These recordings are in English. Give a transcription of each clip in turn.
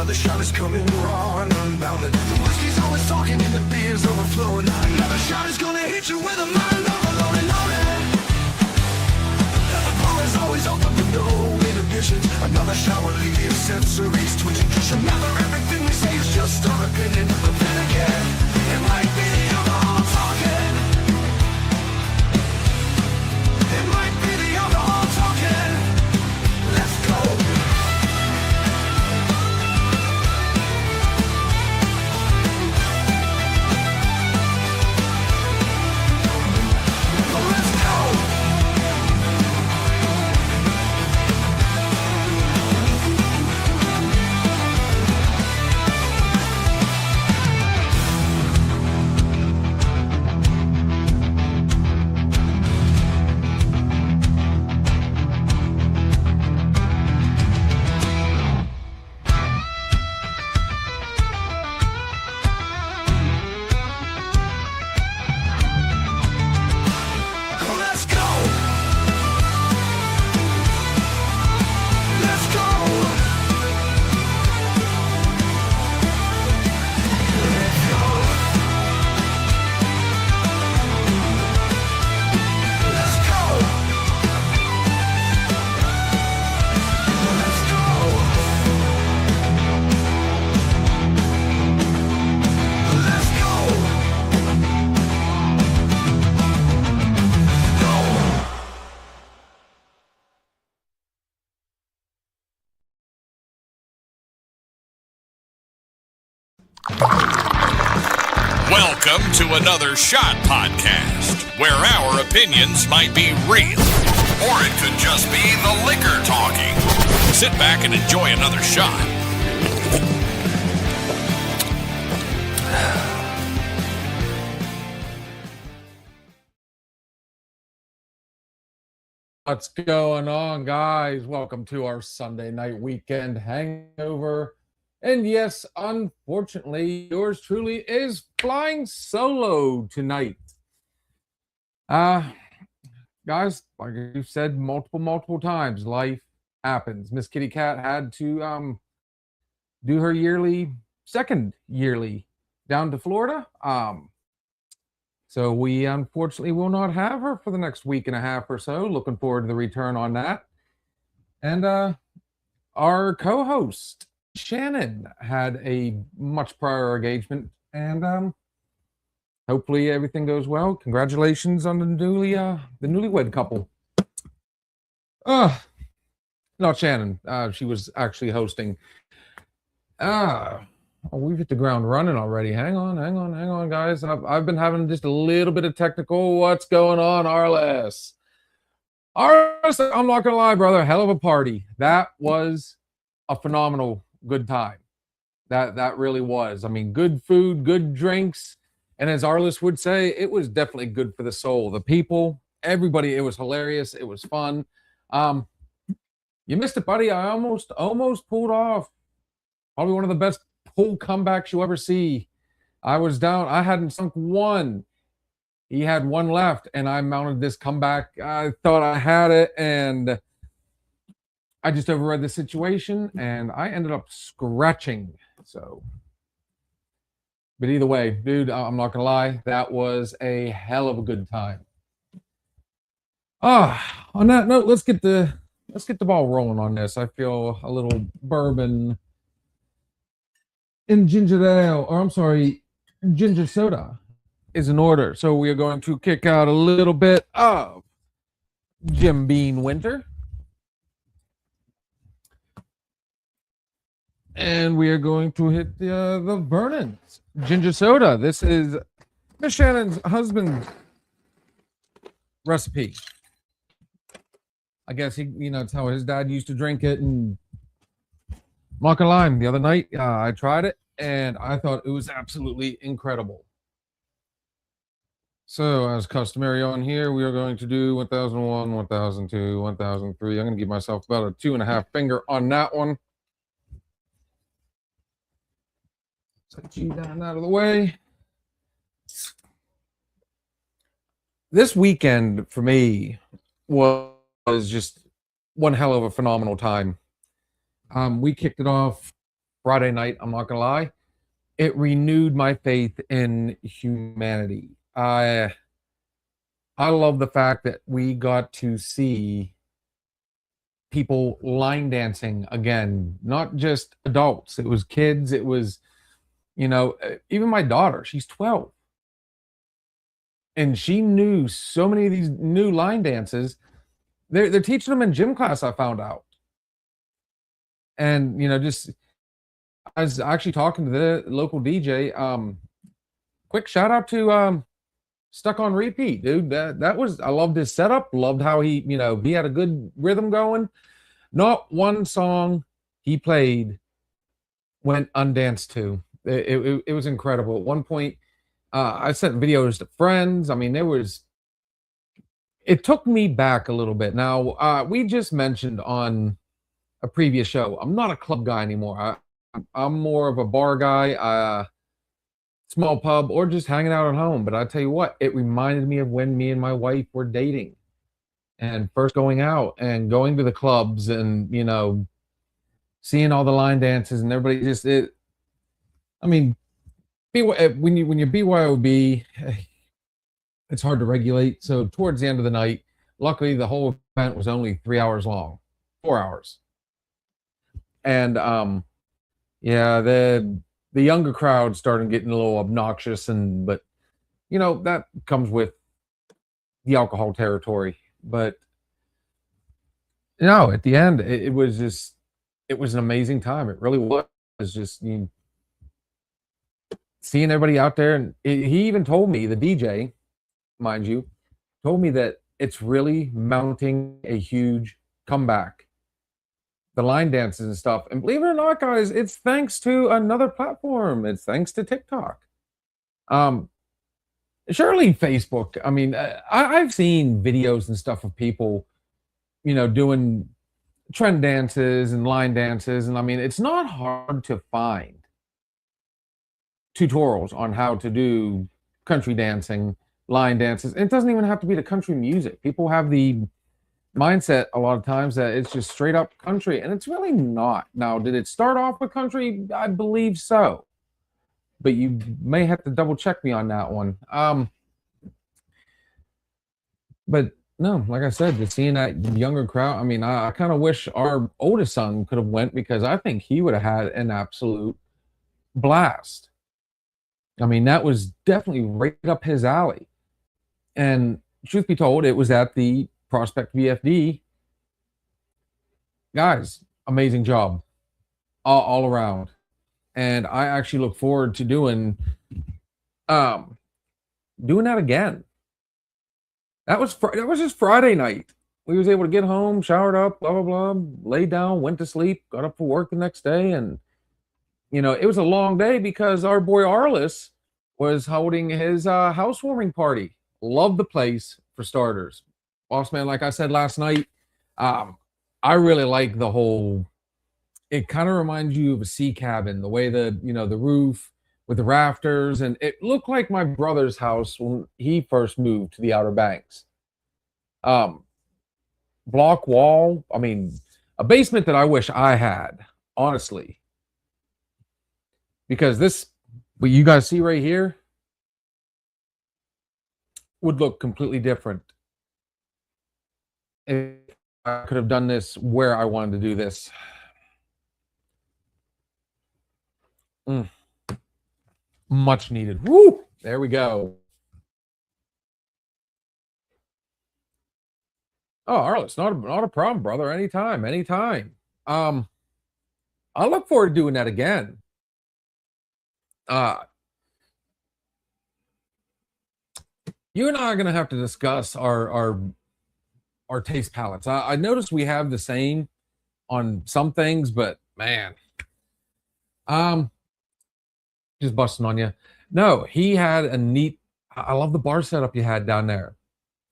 Another shot is coming raw and unbounded. The whiskey's always talking and the beer's overflowing. Another shot is gonna hit you with a mind overloaded, loaded. The bar is always open with no inhibitions. Another shot will leave your sensories twitching. Just remember, everything we say is just our opinion. But then again, it might be the alcohol talking. It might be the alcohol talking. Let's go. Welcome to another Shot Podcast, where our opinions might be real, or it could just be the liquor talking. Sit back and enjoy another shot. What's going on, guys? Welcome to our Sunday night weekend hangover. And yes, unfortunately, yours truly is flying solo tonight. Guys, like you said multiple times, life happens. Miss Kitty Cat had to do her second yearly down to Florida. So we unfortunately will not have her for the next week and a half or so. Looking forward to the return on that. And our co-host Shannon had a much prior engagement, and hopefully everything goes well. Congratulations on the newlywed couple. Not Shannon. She was actually hosting. We've hit the ground running already. Hang on, guys. I've been having just a little bit of technical. What's going on, Arliss? Arliss, I'm not gonna lie, brother. Hell of a party. That was a phenomenal good time. That really was. I mean, good food, good drinks, and as Arliss would say, it was definitely good for the soul. The people, everybody, it was hilarious. It was fun. You missed it, buddy. I almost pulled off probably one of the best pull comebacks you ever see. I was down. I hadn't sunk one. He had one left, and I mounted this comeback. I thought I had it, and I just overread the situation, and I ended up scratching. So, but either way, dude, I'm not gonna lie, that was a hell of a good time. On that note, let's get the ball rolling on this. I feel a little bourbon and ginger ale, or I'm sorry, ginger soda is in order. So we are going to kick out a little bit of Jim Beam Winter. And we are going to hit the Vernon's ginger soda. This is Miss Shannon's husband's recipe. I guess it's how his dad used to drink it. And I'm not gonna lie, the other night I tried it and I thought it was absolutely incredible. So, as customary on here, we are going to do 1001, 1002, 1003. I'm going to give myself about a 2.5 finger on that one. Set you down out of the way. This weekend for me was just one hell of a phenomenal time. We kicked it off Friday night, I'm not gonna lie, it renewed my faith in humanity. I love the fact that we got to see people line dancing again, not just adults. It was kids. It was, even my daughter, she's 12. And she knew so many of these new line dances. They're teaching them in gym class, I found out. And, just I was actually talking to the local DJ. Quick shout out to Stuck on Repeat, dude. That was I loved his setup, loved how he had a good rhythm going. Not one song he played went undanced to. It was incredible. At one point, I sent videos to friends. I mean, it took me back a little bit. Now, we just mentioned on a previous show, I'm not a club guy anymore. I'm more of a bar guy, small pub, or just hanging out at home. But I tell you what, it reminded me of when me and my wife were dating and first going out and going to the clubs and seeing all the line dances and everybody just it. I mean, when you're BYOB, it's hard to regulate. So towards the end of the night, luckily the whole event was only 3 hours long, 4 hours, and yeah, the younger crowd started getting a little obnoxious, but that comes with the alcohol territory. But at the end, it was an amazing time. It really was. Just seeing everybody out there, and he even told me, the DJ, mind you, told me that it's really mounting a huge comeback. The line dances and stuff. And believe it or not, guys, it's thanks to another platform. It's thanks to TikTok. Surely Facebook. I mean, I've seen videos and stuff of people, doing trend dances and line dances. And I mean, it's not hard to find tutorials on how to do country dancing, line dances. And it doesn't even have to be the country music. People have the mindset a lot of times that it's just straight up country, and it's really not. Now, did it start off with country? I believe so, but you may have to double check me on that one. But no, like I said, just seeing that younger crowd, I mean, I kind of wish our oldest son could have went, because I think he would have had an absolute blast. I mean, that was definitely right up his alley. And truth be told, it was at the Prospect VFD. Guys, amazing job all around. And I actually look forward to doing that again. That was just Friday night. We was able to get home, showered up, blah blah blah, laid down, went to sleep, got up for work the next day, and it was a long day because our boy Arliss was holding his housewarming party. Loved the place, for starters. Boss man, like I said last night, I really like the whole. It kind of reminds you of a sea cabin, the way the roof with the rafters, and it looked like my brother's house when he first moved to the Outer Banks. Block wall. I mean, a basement that I wish I had, honestly, because what you guys see right here would look completely different if I could have done this where I wanted to do this. Much needed. Woo! There we go. Oh, Arliss, not a problem, brother. Anytime. I look forward to doing that again. You and I are gonna have to discuss our taste palettes. I noticed we have the same on some things, but man, just busting on you. No, he had a neat. I love the bar setup you had down there.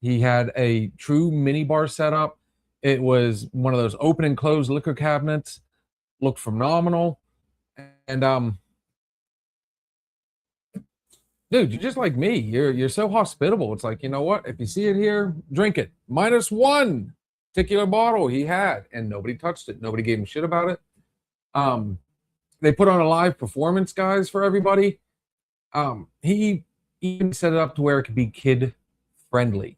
He had a true mini bar setup. It was one of those open and closed liquor cabinets. Looked phenomenal, and dude, you're just like me. You're so hospitable. It's like, you know what? If you see it here, drink it. -1 particular bottle he had, and nobody touched it. Nobody gave him shit about it. they put on a live performance, guys, for everybody. He even set it up to where it could be kid friendly.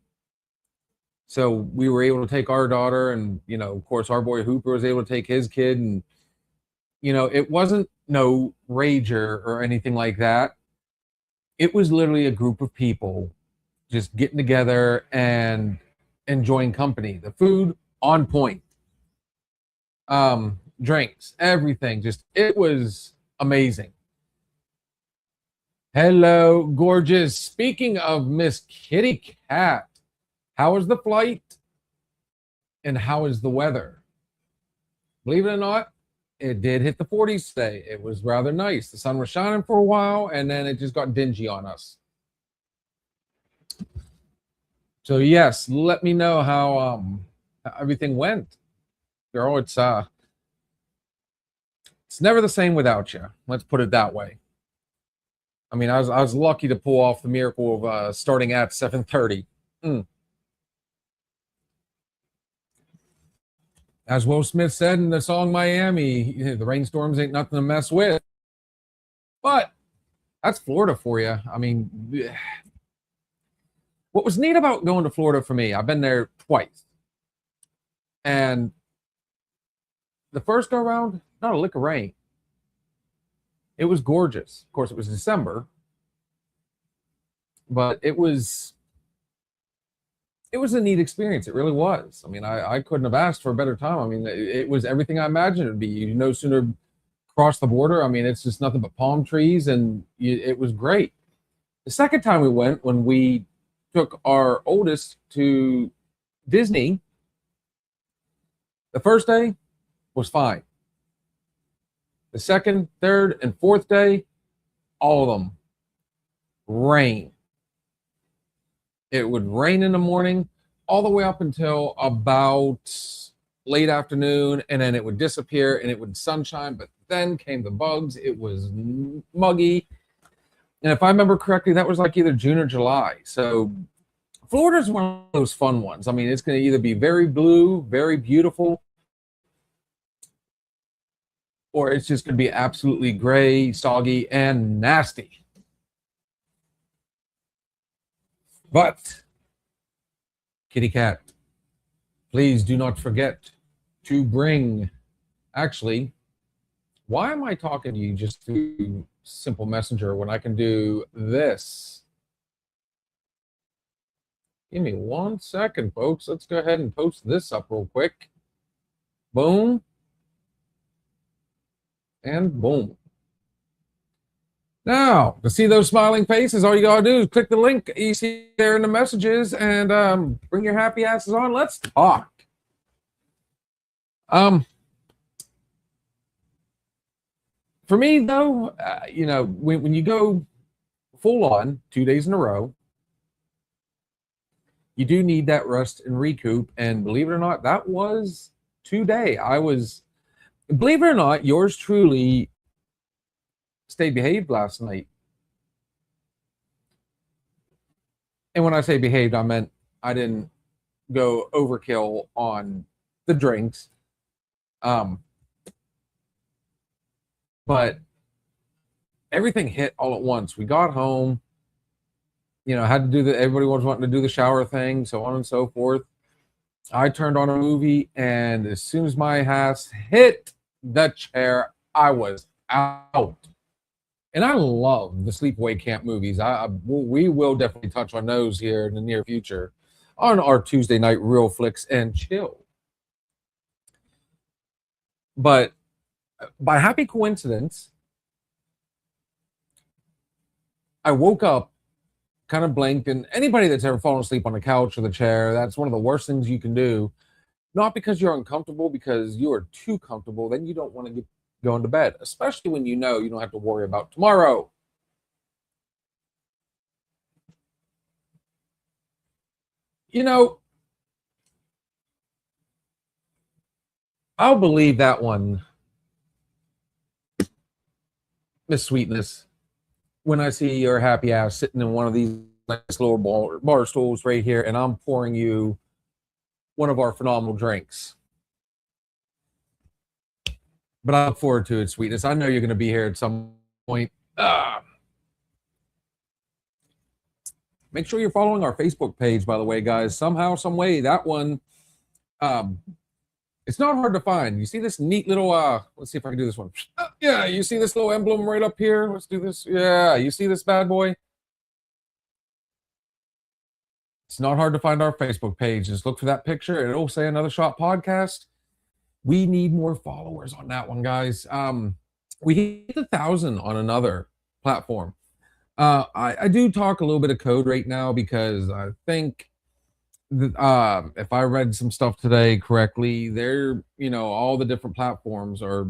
So we were able to take our daughter, and of course, our boy Hooper was able to take his kid, and it wasn't no rager or anything like that. It was literally a group of people just getting together and enjoying company. The food on point. Drinks, everything. Just it was amazing. Hello, gorgeous. Speaking of Miss Kitty Cat, how was the flight? And how is the weather? Believe it or not, it did hit the 40s today. It was rather nice. The sun was shining for a while, and then it just got dingy on us. So yes, let me know how everything went. Girl, it's never the same without you. Let's put it that way. I mean, I was lucky to pull off the miracle of starting at 7:30. As Will Smith said in the song Miami, the rainstorms ain't nothing to mess with. But that's Florida for you. I mean, what was neat about going to Florida for me, I've been there twice. And the first go around, not a lick of rain. It was gorgeous. Of course, it was December. But it was a neat experience. It really was. I mean, I couldn't have asked for a better time. I mean, it was everything I imagined it would be. You no sooner cross the border. I mean, it's just nothing but palm trees, and it was great. The second time we went, when we took our oldest to Disney, the first day was fine. The second, third, and fourth day, all of them, rain. It would rain in the morning all the way up until about late afternoon, and then it would disappear and it would sunshine, but then came the bugs. It was muggy. And if I remember correctly, that was like either June or July. So Florida's one of those fun ones. I mean, it's going to either be very blue, very beautiful, or it's just going to be absolutely gray, soggy, and nasty. But, Kitty Cat, please do not forget to bring. Actually, why am I talking to you just through simple messenger when I can do this? Give me 1 second, folks. Let's go ahead and post this up real quick. Boom. And boom. Now, to see those smiling faces, all you gotta do is click the link you see there in the messages and bring your happy asses on. Let's talk. For me, though, when you go full on 2 days in a row, you do need that rest and recoup. And believe it or not, that was today. Believe it or not, yours truly stayed behaved last night. And when I say behaved, I meant I didn't go overkill on the drinks. But everything hit all at once. We got home, had to do everybody was wanting to do the shower thing, so on and so forth. I turned on a movie, and as soon as my ass hit the chair, I was out. And I love the sleepaway camp movies. We will definitely touch on those here in the near future on our Tuesday night Real Flicks and Chill. But by happy coincidence, I woke up, kind of blinked, and anybody that's ever fallen asleep on the couch or the chair, that's one of the worst things you can do. Not because you're uncomfortable, because you are too comfortable. Then you don't want to get going to bed, especially when you know you don't have to worry about tomorrow. I'll believe that one, Miss Sweetness, when I see your happy ass sitting in one of these nice little bar stools right here, and I'm pouring you one of our phenomenal drinks. but I look forward to it, sweetness. I know you're going to be here at some point. Make sure you're following our Facebook page, by the way, guys. Somehow, some way, that one, it's not hard to find. You see this neat little, let's see if I can do this one. Yeah, you see this little emblem right up here? Let's do this. Yeah, you see this bad boy? It's not hard to find our Facebook page. Just look for that picture. It'll say Another Shot Podcast. We need more followers on that one, guys. We hit 1,000 on another platform. I do talk a little bit of code right now because I think that, if I read some stuff today correctly, they're, all the different platforms are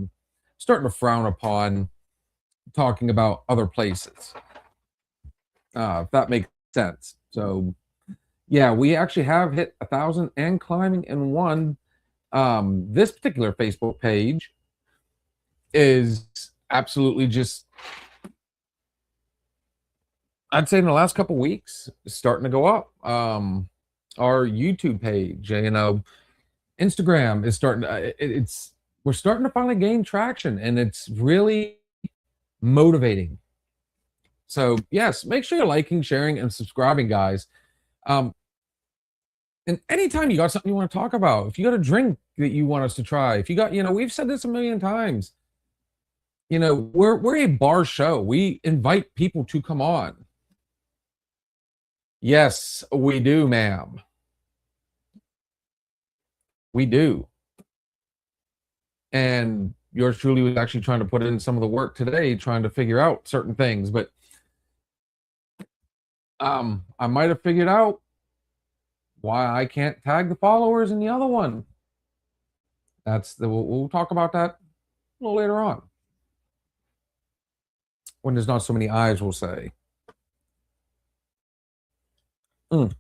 starting to frown upon talking about other places. If that makes sense. So, yeah, we actually have hit 1,000 and climbing in one. This particular Facebook page is absolutely just, I'd say in the last couple weeks, it's starting to go up. Our YouTube page, Instagram is starting to, we're starting to finally gain traction, and it's really motivating. So yes, make sure you're liking, sharing, and subscribing, guys. And anytime you got something you want to talk about, if you got a drink that you want us to try, if you got, we've said this a million times, we're a bar show. We invite people to come on. Yes, we do, ma'am. We do. And yours truly was actually trying to put in some of the work today, trying to figure out certain things, but I might have figured out why I can't tag the followers in the other one. We'll talk about that a little later on, when there's not so many eyes, we'll say. But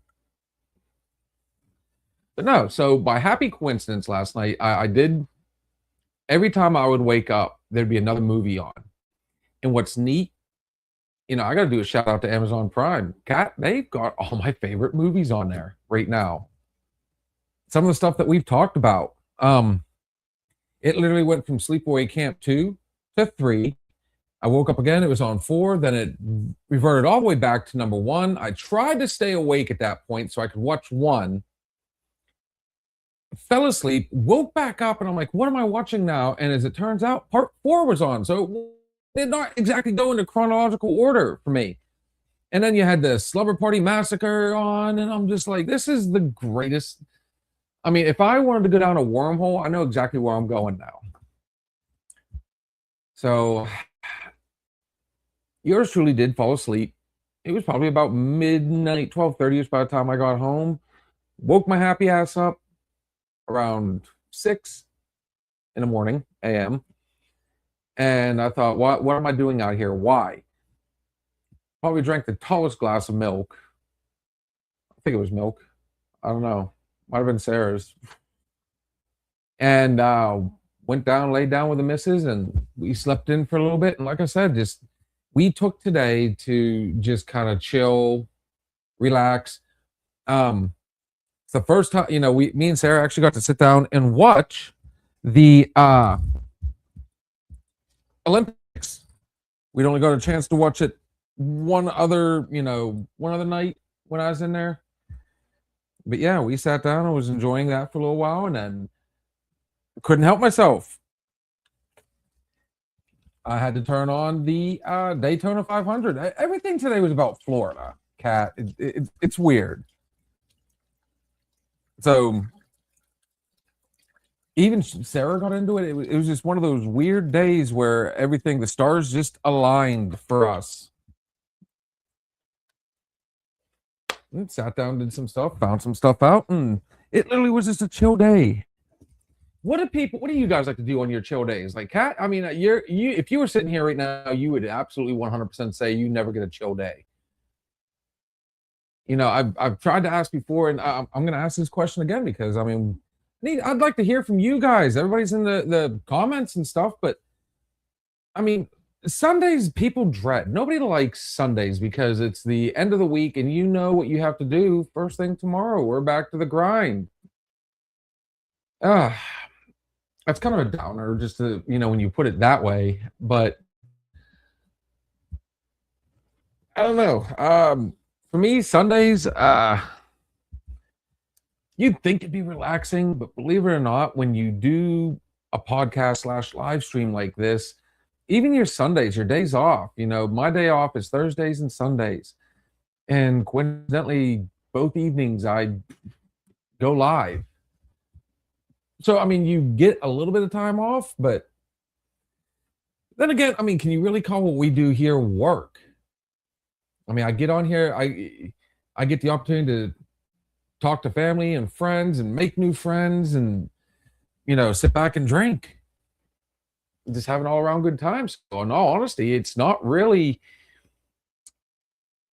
no, so by happy coincidence last night, I did, every time I would wake up, there'd be another movie on. And what's neat, I got to do a shout out to Amazon Prime. Kat, they've got all my favorite movies on there right now. Some of the stuff that we've talked about. It literally went from Sleepaway Camp 2 to 3. I woke up again, it was on 4, then it reverted all the way back to number 1. I tried to stay awake at that point so I could watch 1. Fell asleep, woke back up, and I'm like, what am I watching now? And as it turns out, part 4 was on. So it did not exactly go into chronological order for me. And then you had the Slumber Party Massacre on, and I'm just like, this is the greatest. I mean, if I wanted to go down a wormhole, I know exactly where I'm going now. So yours truly did fall asleep. It was probably about midnight, 12:30ish by the time I got home. Woke my happy ass up around 6 in the morning, a.m. And I thought, what am I doing out here? Why? Probably drank the tallest glass of milk. I think it was milk. I don't know. Might have been Sarah's. And went down, laid down with the missus, and we slept in for a little bit. And like I said, we took today to just kind of chill, relax. It's the first time, me and Sarah actually got to sit down and watch the Olympics. We'd only got a chance to watch it one other night when I was in there. But yeah, we sat down and was enjoying that for a little while, and then couldn't help myself. I had to turn on the Daytona 500. Everything today was about Florida, Kat. It's weird. So even Sarah got into it. It was just one of those weird days where the stars just aligned for us. And sat down, did some stuff, found some stuff out, and it literally was just a chill day. What do you guys like to do on your chill days? Like, Kat, I mean, if you were sitting here right now, you would absolutely 100% say you never get a chill day. I've tried to ask before, and I'm going to ask this question again because, I mean, I'd like to hear from you guys. Everybody's in the comments and stuff, but I mean, Sundays people dread. Nobody likes Sundays because it's the end of the week and you know what you have to do first thing tomorrow. We're back to the grind. I that's kind of a downer, just to, when you put it that way. But I don't know. For me, Sundays, you'd think it'd be relaxing, but believe it or not, when you do a podcast slash live stream like this, even your Sundays, your days off, my day off is Thursdays and Sundays. And coincidentally, both evenings I go live. So, I mean, you get a little bit of time off, but then again, I mean, can you really call what we do here work? I mean, I get on here, I get the opportunity to talk to family and friends and make new friends and, sit back and drink. Just have an all around good time. So, in all honesty, it's not really,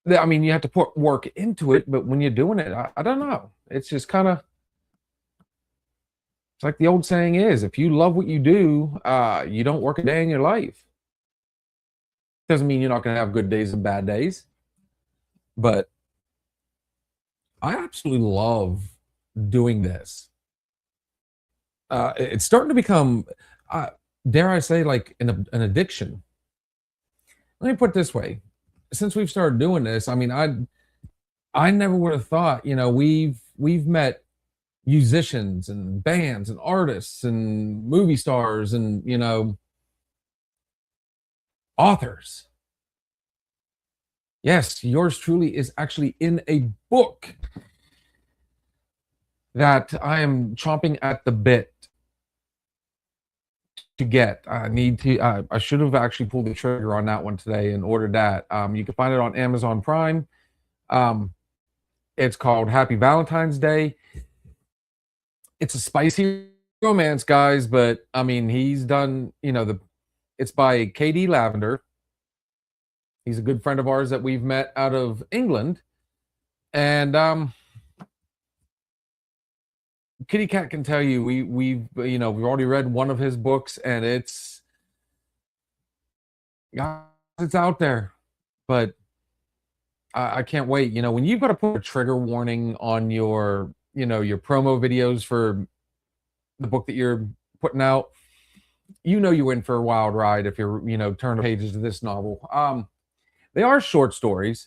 I mean, you have to put work into it, but when you're doing it, I don't know. It's just kind of, it's like the old saying is, if you love what you do, you don't work a day in your life. Doesn't mean you're not going to have good days and bad days, but I absolutely love doing this. It's starting to become, dare I say, like an addiction. Let me put it this way: since we've started doing this, I mean, I never would have thought, we've met musicians and bands and artists and movie stars and authors. Yes, yours truly is actually in a book that I am chomping at the bit to get. I should have actually pulled the trigger on that one today and ordered that. You can find it on Amazon Prime. It's called Happy Valentine's Day. It's a spicy romance, guys, but I mean, he's done, it's by KD Lavender. He's a good friend of ours that we've met out of England. And Kitty Cat can tell you we've already read one of his books, and it's out there. But I can't wait. When you've got to put a trigger warning on your your promo videos for the book that you're putting out, you're in for a wild ride if you're turn the pages to this novel. They are short stories.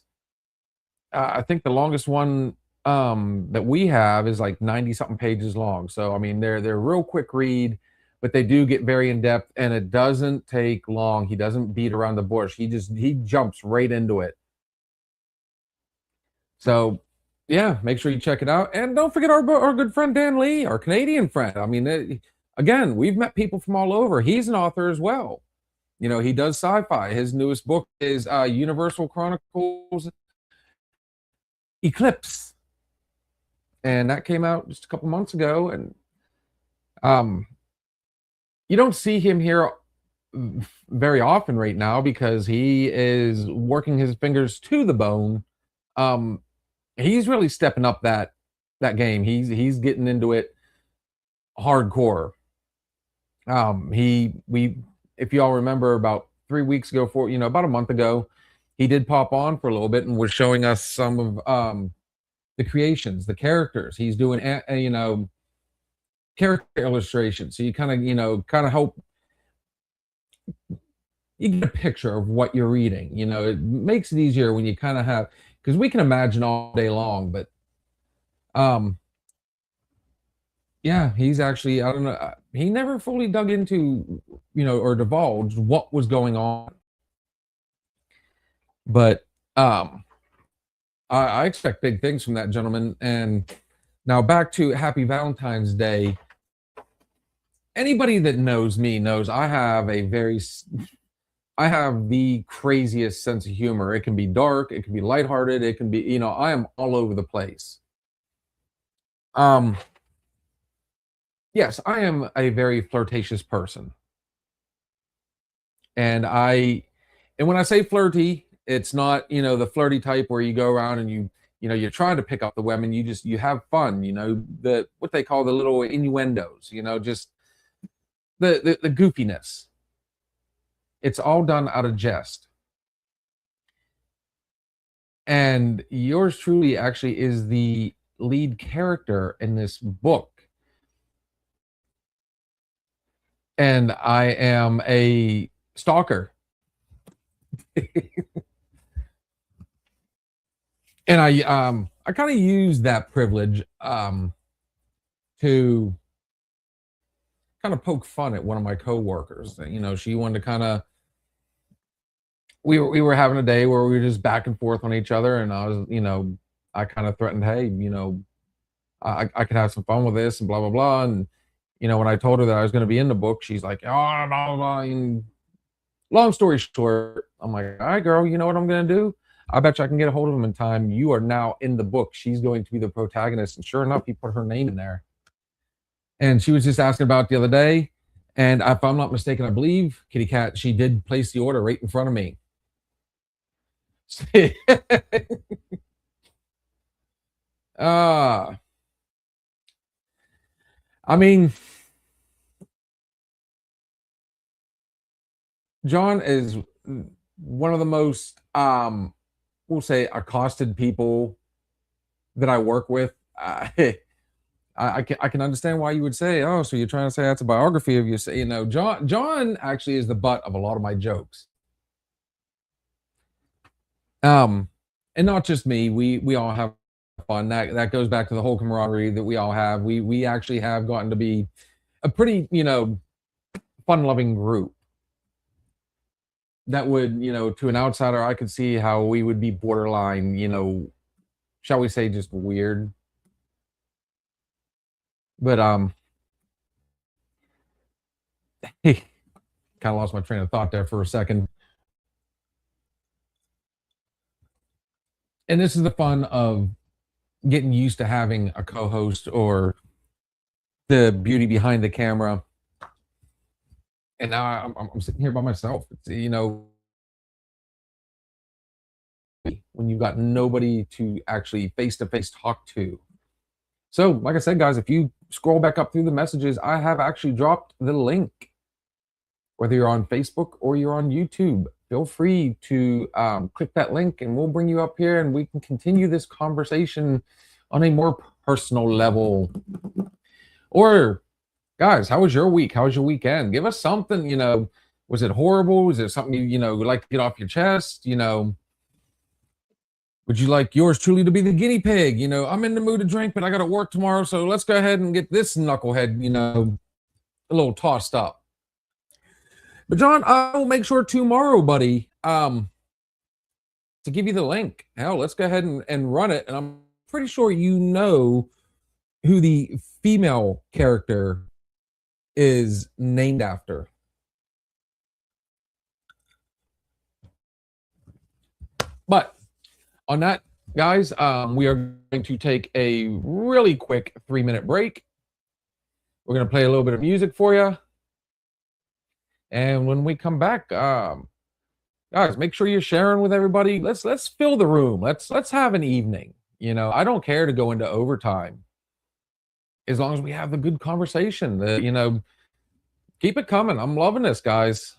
I think the longest one that we have is like 90 something pages long. So I mean, they're real quick read, but they do get very in depth, and it doesn't take long. He doesn't beat around the bush. He jumps right into it. So yeah, make sure you check it out, and don't forget our good friend Dan Lee, our Canadian friend. I mean, again, we've met people from all over. He's an author as well. He does sci-fi. His newest book is Universal Chronicles Eclipse, and that came out just a couple months ago. And you don't see him here very often right now because he is working his fingers to the bone. He's really stepping up that game. He's getting into it hardcore. If y'all remember, about 3 weeks ago, about a month ago, he did pop on for a little bit and was showing us some of the creations, the characters. He's doing character illustrations, so you kind of hope you get a picture of what you're reading. It makes it easier when you kind of have, because we can imagine all day long, but yeah, he's actually, I don't know, he never fully dug into, or divulged what was going on. But I expect big things from that gentleman. And now back to Happy Valentine's Day. Anybody that knows me knows I have the craziest sense of humor. It can be dark, it can be lighthearted, it can be, I am all over the place. Yes, I am a very flirtatious person. And when I say flirty, it's not, the flirty type where you go around and you're trying to pick up the women. You have fun, what they call the little innuendos, just the goofiness. It's all done out of jest. And yours truly actually is the lead character in this book. and I am a stalker. And I kind of use that privilege to kind of poke fun at one of my coworkers. You know, she wanted to kind of we were having a day where we were just back and forth on each other, and I was, you know, I kind of threatened, hey, you know, I could have some fun with this and blah blah blah. And you know, when I told her that I was going to be in the book, she's like, oh, blah, blah, blah. And long story short, I'm like, all right, girl, you know what I'm going to do? I bet you I can get a hold of him in time. You are now in the book. She's going to be the protagonist. And sure enough, he put her name in there. And she was just asking about it the other day. And if I'm not mistaken, I believe Kitty Cat, she did place the order right in front of me. I mean, John is one of the most, we'll say, accosted people that I work with. I can understand why you would say, oh, so you're trying to say that's a biography of you. Say, you know, John actually is the butt of a lot of my jokes. And not just me. We all have fun. That goes back to the whole camaraderie that we all have. We actually have gotten to be a pretty, you know, fun-loving group. That would, you know, to an outsider, I could see how we would be borderline, you know, shall we say, just weird. But kind of lost my train of thought there for a second. And this is the fun of getting used to having a co-host or the beauty behind the camera. And now I'm sitting here by myself. It's, you know, when you've got nobody to actually face-to-face talk to. So, like I said, guys, if you scroll back up through the messages, I have actually dropped the link. Whether you're on Facebook or you're on YouTube, feel free to click that link and we'll bring you up here and we can continue this conversation on a more personal level. Or, guys, how was your week? How was your weekend? Give us something, you know. Was it horrible? Was it something you know, would like to get off your chest? You know, would you like yours truly to be the guinea pig? You know, I'm in the mood to drink, but I got to work tomorrow. So let's go ahead and get this knucklehead, you know, a little tossed up. But John, I will make sure tomorrow, buddy, to give you the link. Hell, let's go ahead and run it. And I'm pretty sure you know who the female character is named after. But on that, guys, we are going to take a really quick 3-minute break. We're going to play a little bit of music for you. And when we come back, guys, make sure you're sharing with everybody. Let's fill the room. Let's have an evening. You know, I don't care to go into overtime as long as we have the good conversation. You know, keep it coming. I'm loving this, guys.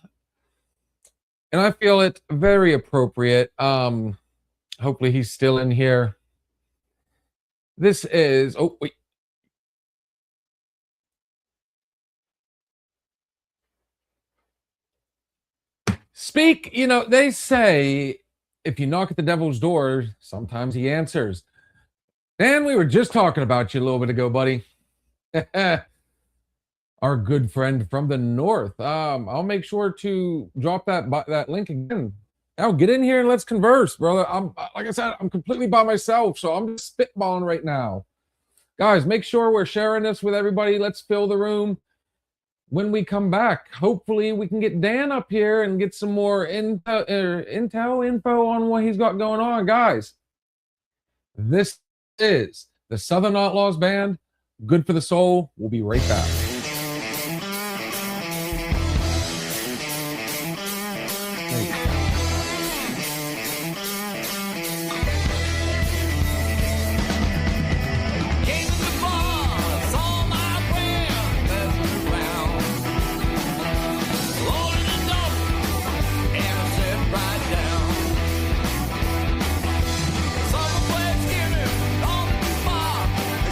And I feel it very appropriate. Hopefully he's still in here. This is, oh, wait. Speak, you know, they say if you knock at the devil's door, sometimes he answers. And we were just talking about you a little bit ago, buddy. Our good friend from the north. I'll make sure to drop that link again. Now get in here and let's converse, brother. I'm like I said, I'm completely by myself, so I'm just spitballing right now. Guys, make sure we're sharing this with everybody. Let's fill the room. When we come back, hopefully we can get Dan up here and get some more info on what he's got going on. Guys, this is the Southern Outlaws Band. Good for the soul. We'll be right back.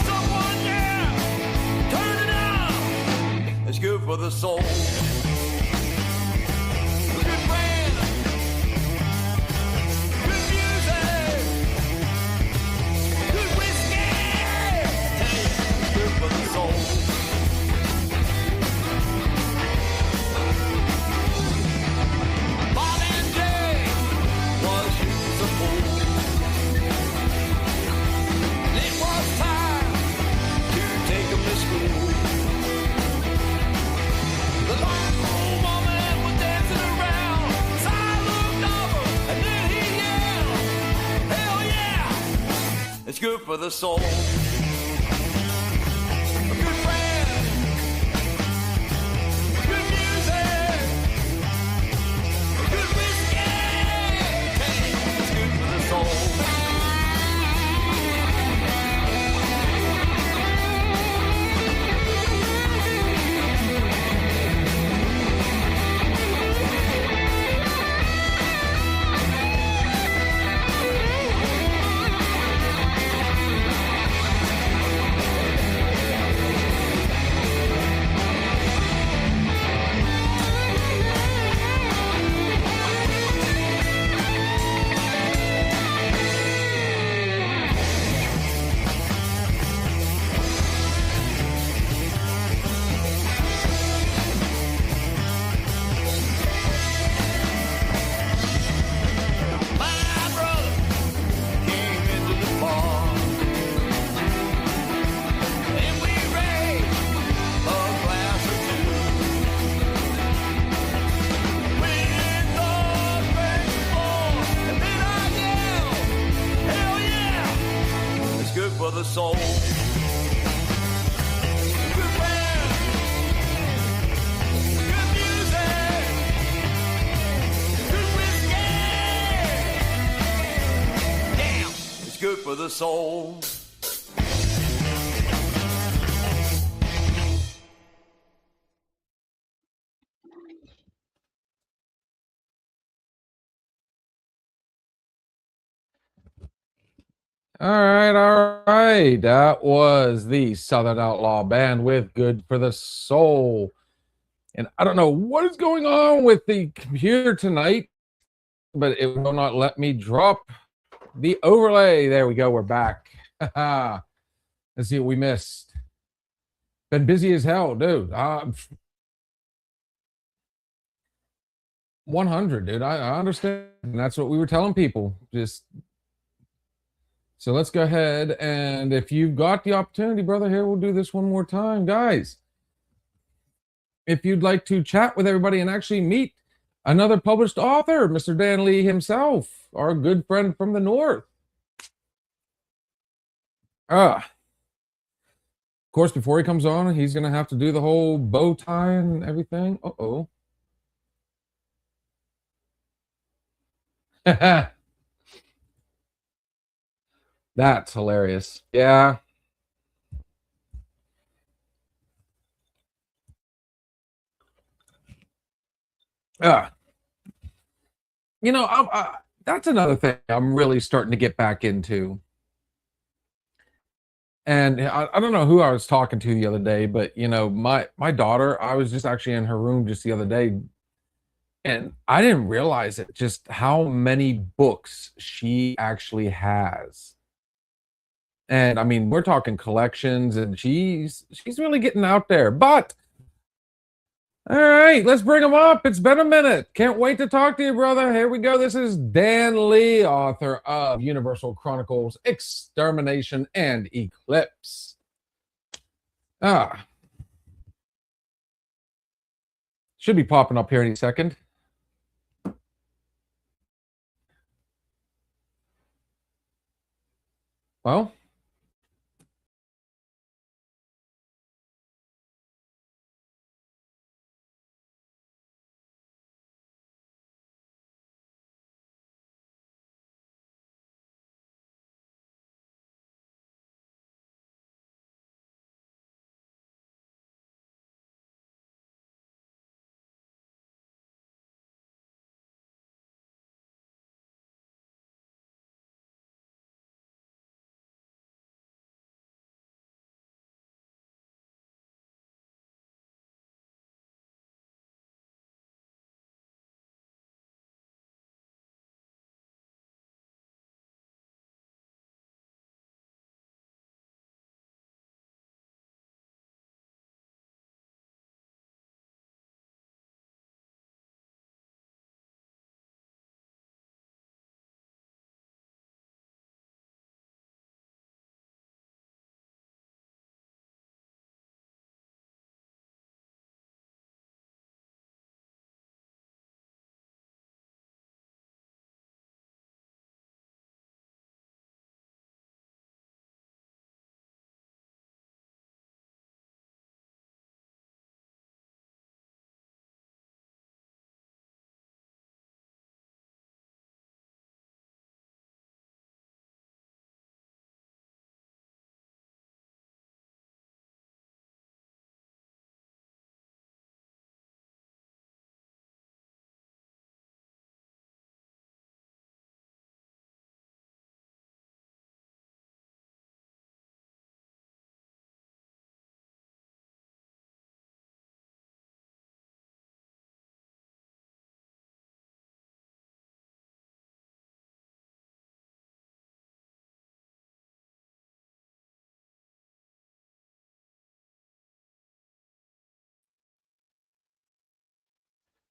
Someone, yeah, turn it up. It's good for the soul. Good man. Good music. Good whiskey. It's good for the soul. Bob and Jay was useful. It was time to take them to school. The long old woman was dancing around. So I looked over and then he yelled, hell yeah! It's good for the soul. A good friend. Good music. Good whiskey. Hey, it's good for the soul. My brother came into the bar, and we raised a glass or two. When the drinks full, and then I yelled, hell yeah! It's good for the soul. Good band, good music, good whiskey. Damn, it's good for the soul. All right. That was the Southern Outlaw Band with Good for the Soul. And I don't know what is going on with the computer tonight, but it will not let me drop the overlay. There we go. We're back. Let's see what we missed. Been busy as hell, dude. 100, dude. I understand. And that's what we were telling people. Just so let's go ahead, and if you've got the opportunity, brother, here we'll do this one more time, guys. If you'd like to chat with everybody and actually meet another published author, Mr. Dan Lee himself, our good friend from the north. Of course, before he comes on, he's gonna have to do the whole bow tie and everything. Uh-oh. That's hilarious. Yeah. You know, that's another thing I'm really starting to get back into. And I don't know who I was talking to the other day, but you know, my daughter, I was just actually in her room just the other day, and I didn't realize it just how many books she actually has. And I mean, we're talking collections, and she's really getting out there. But all right, let's bring him up. It's been a minute. Can't wait to talk to you, brother. Here we go. This is Dan Lee, author of Universal Chronicles, Extermination, and Eclipse. Should be popping up here any second. Well,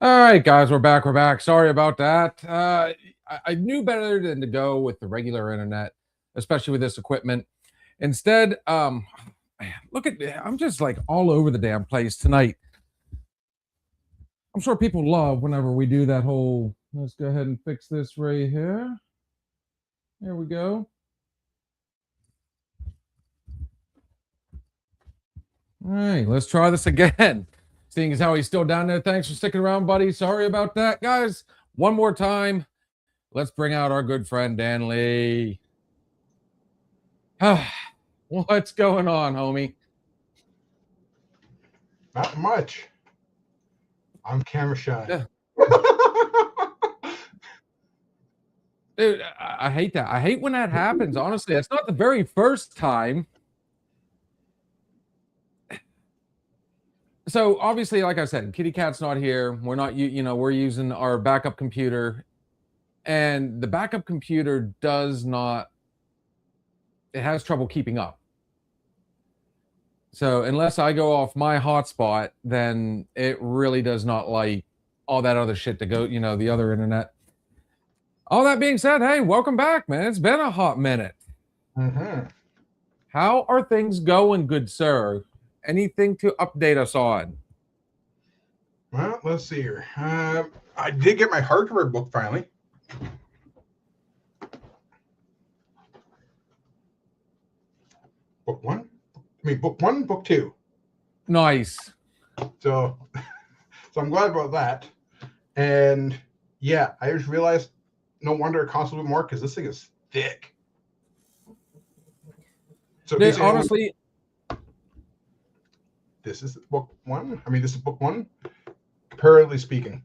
All right, guys, we're back. We're back. Sorry about that. I knew better than to go with the regular internet, especially with this equipment. Instead, look at I'm just like all over the damn place tonight. I'm sure people love whenever we do that whole. Let's go ahead and fix this right here. There we go. All right, let's try this again. Seeing as how he's still down there. Thanks for sticking around, buddy. Sorry about that, guys. One more time. Let's bring out our good friend Dan Lee. What's going on, homie? Not much. I'm camera shy. Yeah. Dude, I hate that. I hate when that happens. Honestly, it's not the very first time. So obviously, like I said, Kitty Cat's not here. We're not, we're using our backup computer, and the backup computer does not. It has trouble keeping up. So unless I go off my hotspot, then it really does not like all that other shit to go, the other internet. All that being said, hey, welcome back, man. It's been a hot minute. Mm-hmm. How are things going, good sir? Anything to update us on? Well, let's see here. I did get my hardcover book finally. Book one, book two. Nice. So I'm glad about that. And yeah, I just realized no wonder it costs a little more because this thing is thick. So Dude, honestly, this is book one. This is book one. Comparatively speaking,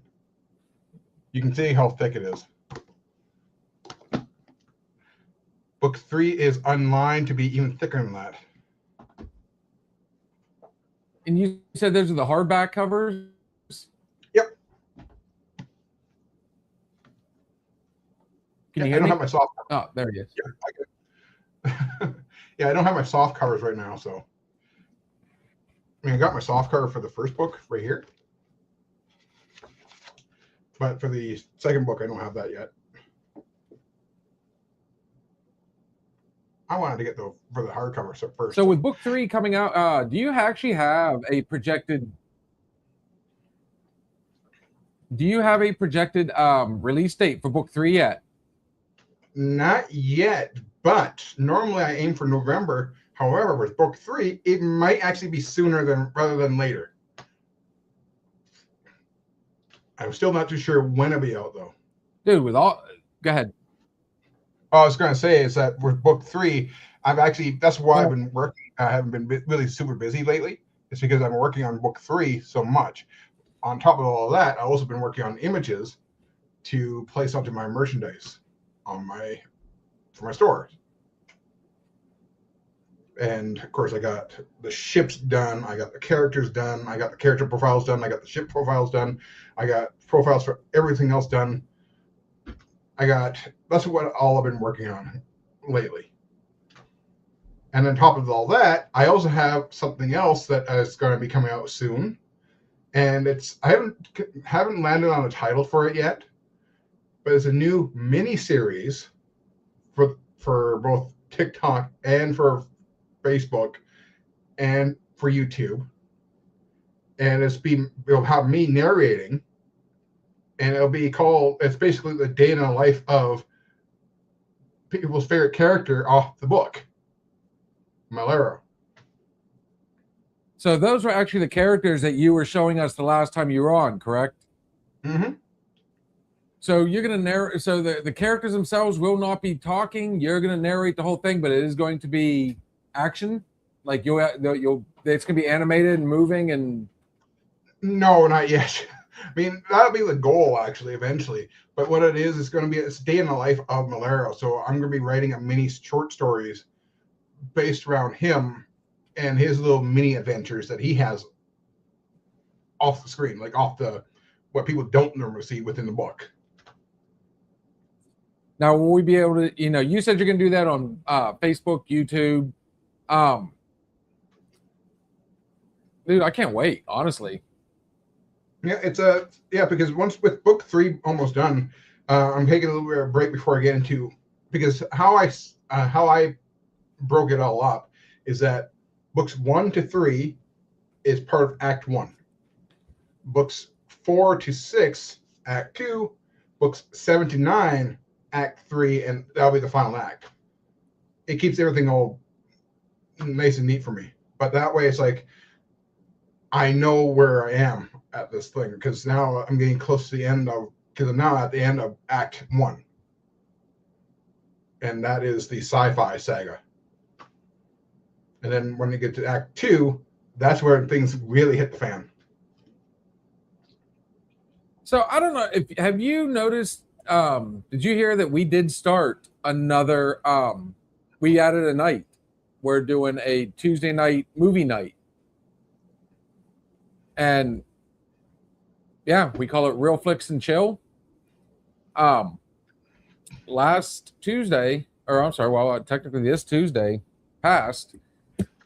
you can see how thick it is. Book three is unlined to be even thicker than that. And you said those are the hardback covers? Yep. Can you hear I don't me? have my soft. Oh, there he is. Yeah, I don't have my soft covers right now, so. I got my soft cover for the first book right here. But for the second book, I don't have that yet. I wanted to get for the hardcover first. So with book three coming out, do you actually have a projected release date for book three yet? Not yet, but normally I aim for November. However, with book three, it might actually be sooner rather than later. I'm still not too sure when it'll be out, though. Dude, go ahead. All I was going to say is that with book three, that's why I've been working. I haven't been really super busy lately. It's because I'm working on book three so much. On top of all of that, I've also been working on images to place onto my merchandise for my stores. And of course, I got the ships done. I got the characters done. I got the character profiles done. I got the ship profiles done. I got profiles for everything else done. That's what all I've been working on lately. And on top of all that, I also have something else that is going to be coming out soon. And I haven't landed on a title for it yet, but it's a new mini series for both TikTok and for Facebook and for YouTube. And it'll have me narrating, and it's basically the day in the life of people's favorite character off the book, Malero. So those were actually the characters that you were showing us the last time you were on, correct? Mm-hmm. So you're going to narrate. So the characters themselves will not be talking. You're going to narrate the whole thing, but it is going to be action. Like it's going to be animated and moving and. No, not yet. That'll be the goal actually, eventually. But what it is, it's going to be a day in the life of Malero. So I'm going to be writing a mini short stories based around him and his little mini adventures that he has off the screen, like what people don't normally see within the book. Now, will we be able to, you said you're going to do that on Facebook, YouTube. Dude, I can't wait, honestly. Yeah, because once with book 3 almost done, I'm taking a little bit of a break before I get into, because how I broke it all up is that books 1 to 3 is part of Act 1. Books 4 to 6, Act 2. Books 7 to 9, Act 3, and that'll be the final act. It keeps everything all nice and neat for me. But that way, it's like I know where I am at this thing, because now I'm getting close to the end of, because I'm now at the end of Act 1. And that is the sci-fi saga. And then when you get to Act 2, that's where things really hit the fan. So I don't know if have you noticed, did you hear that we did start another we added a night. We're doing a Tuesday night movie night. And yeah, we call it Real Flicks and Chill. Last Tuesday, or I'm sorry, well, technically this Tuesday past,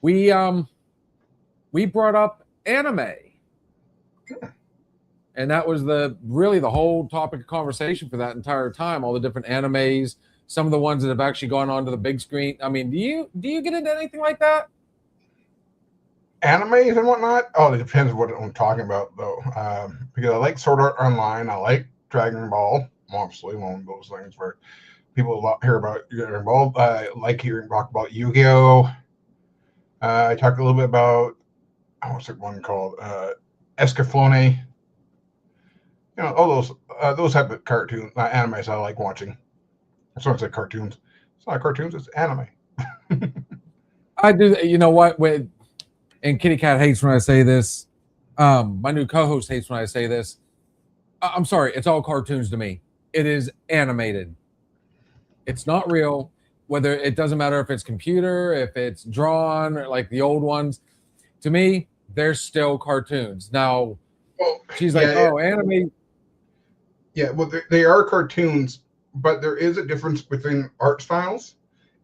we brought up anime. And that was really the whole topic of conversation for that entire time. All the different animes, some of the ones that have actually gone onto the big screen. I mean, do you get into anything like that? Animes and whatnot? Oh, it depends what I'm talking about, though. Because I like Sword Art Online. I like Dragon Ball. Obviously, one of those things where people hear about Dragon Ball. I like hearing talk about Yu-Gi-Oh! I talked a little bit about, what's that one called? Escaflowne. You know, all those type of cartoons, animes I like watching. I sort of say cartoons. It's not cartoons, it's anime. I do. You know what? And Kitty Cat hates when I say this. My new co-host hates when I say this. I'm sorry. It's all cartoons to me. It is animated. It's not real. Whether it doesn't matter if it's computer, if it's drawn, or like the old ones. To me, they're still cartoons. Now, she's like, "Oh, anime." Yeah, well, they are cartoons, but there is a difference between art styles,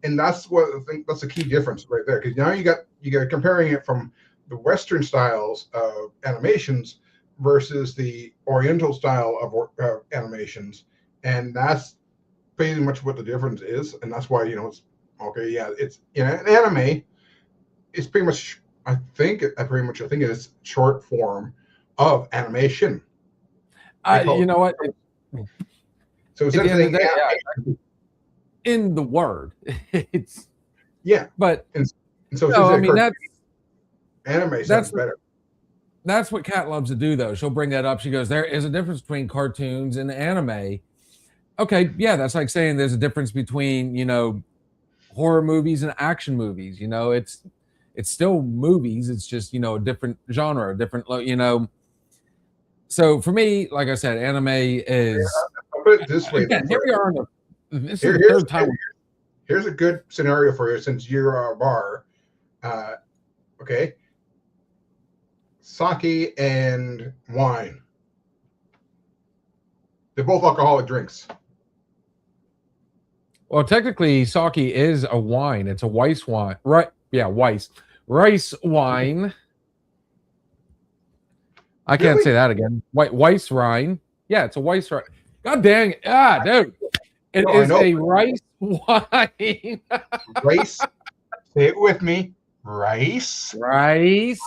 and that's what I think that's a key difference right there. Because now you got comparing it from the Western styles of animations versus the Oriental style of animations, and that's pretty much what the difference is. And that's why it's okay. Yeah, it's an anime. It's pretty much I think it is short form of animation. You know what? So instead of saying in the word, it's but and so I mean anime sounds better. That's what Kat loves to do, though. She'll bring that up. She goes, "There is a difference between cartoons and anime." Okay, yeah, that's like saying there's a difference between horror movies and action movies. It's still movies. It's just a different genre, a different So for me, like I said, anime is. I'll put it this way. Again, here we are. This is the third time. Here's a good scenario for you, since you're a bar. Okay. Sake and wine. They're both alcoholic drinks. Well, technically, sake is a wine. It's a Weiss wine, right? Yeah, Weiss. Rice wine. I can't say that again. Weiss wine. Yeah, it's a Weiss wine. God dang it. Dude. It is a rice wine. Rice. Say it with me. Rice. Wine.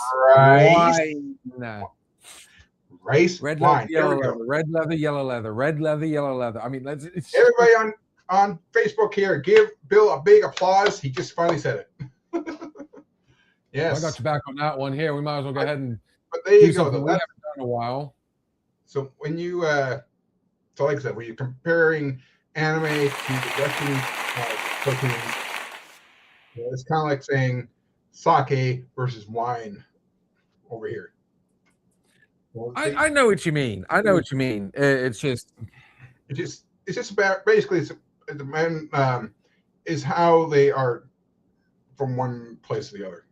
Rice Red wine. leather, yellow leather. Red leather, yellow leather. Red leather, yellow leather. I mean, everybody on Facebook here, give Bill a big applause. He just finally said it. Yes. I got you back on that one here. We might as well go ahead and but there you go. We haven't done in a while. So when you so like I said, when you're comparing anime to the Western cartoons, it's kind of like saying sake versus wine over here. Well, I know what you mean. I know what you mean. It's just about basically the man is how they are from one place to the other.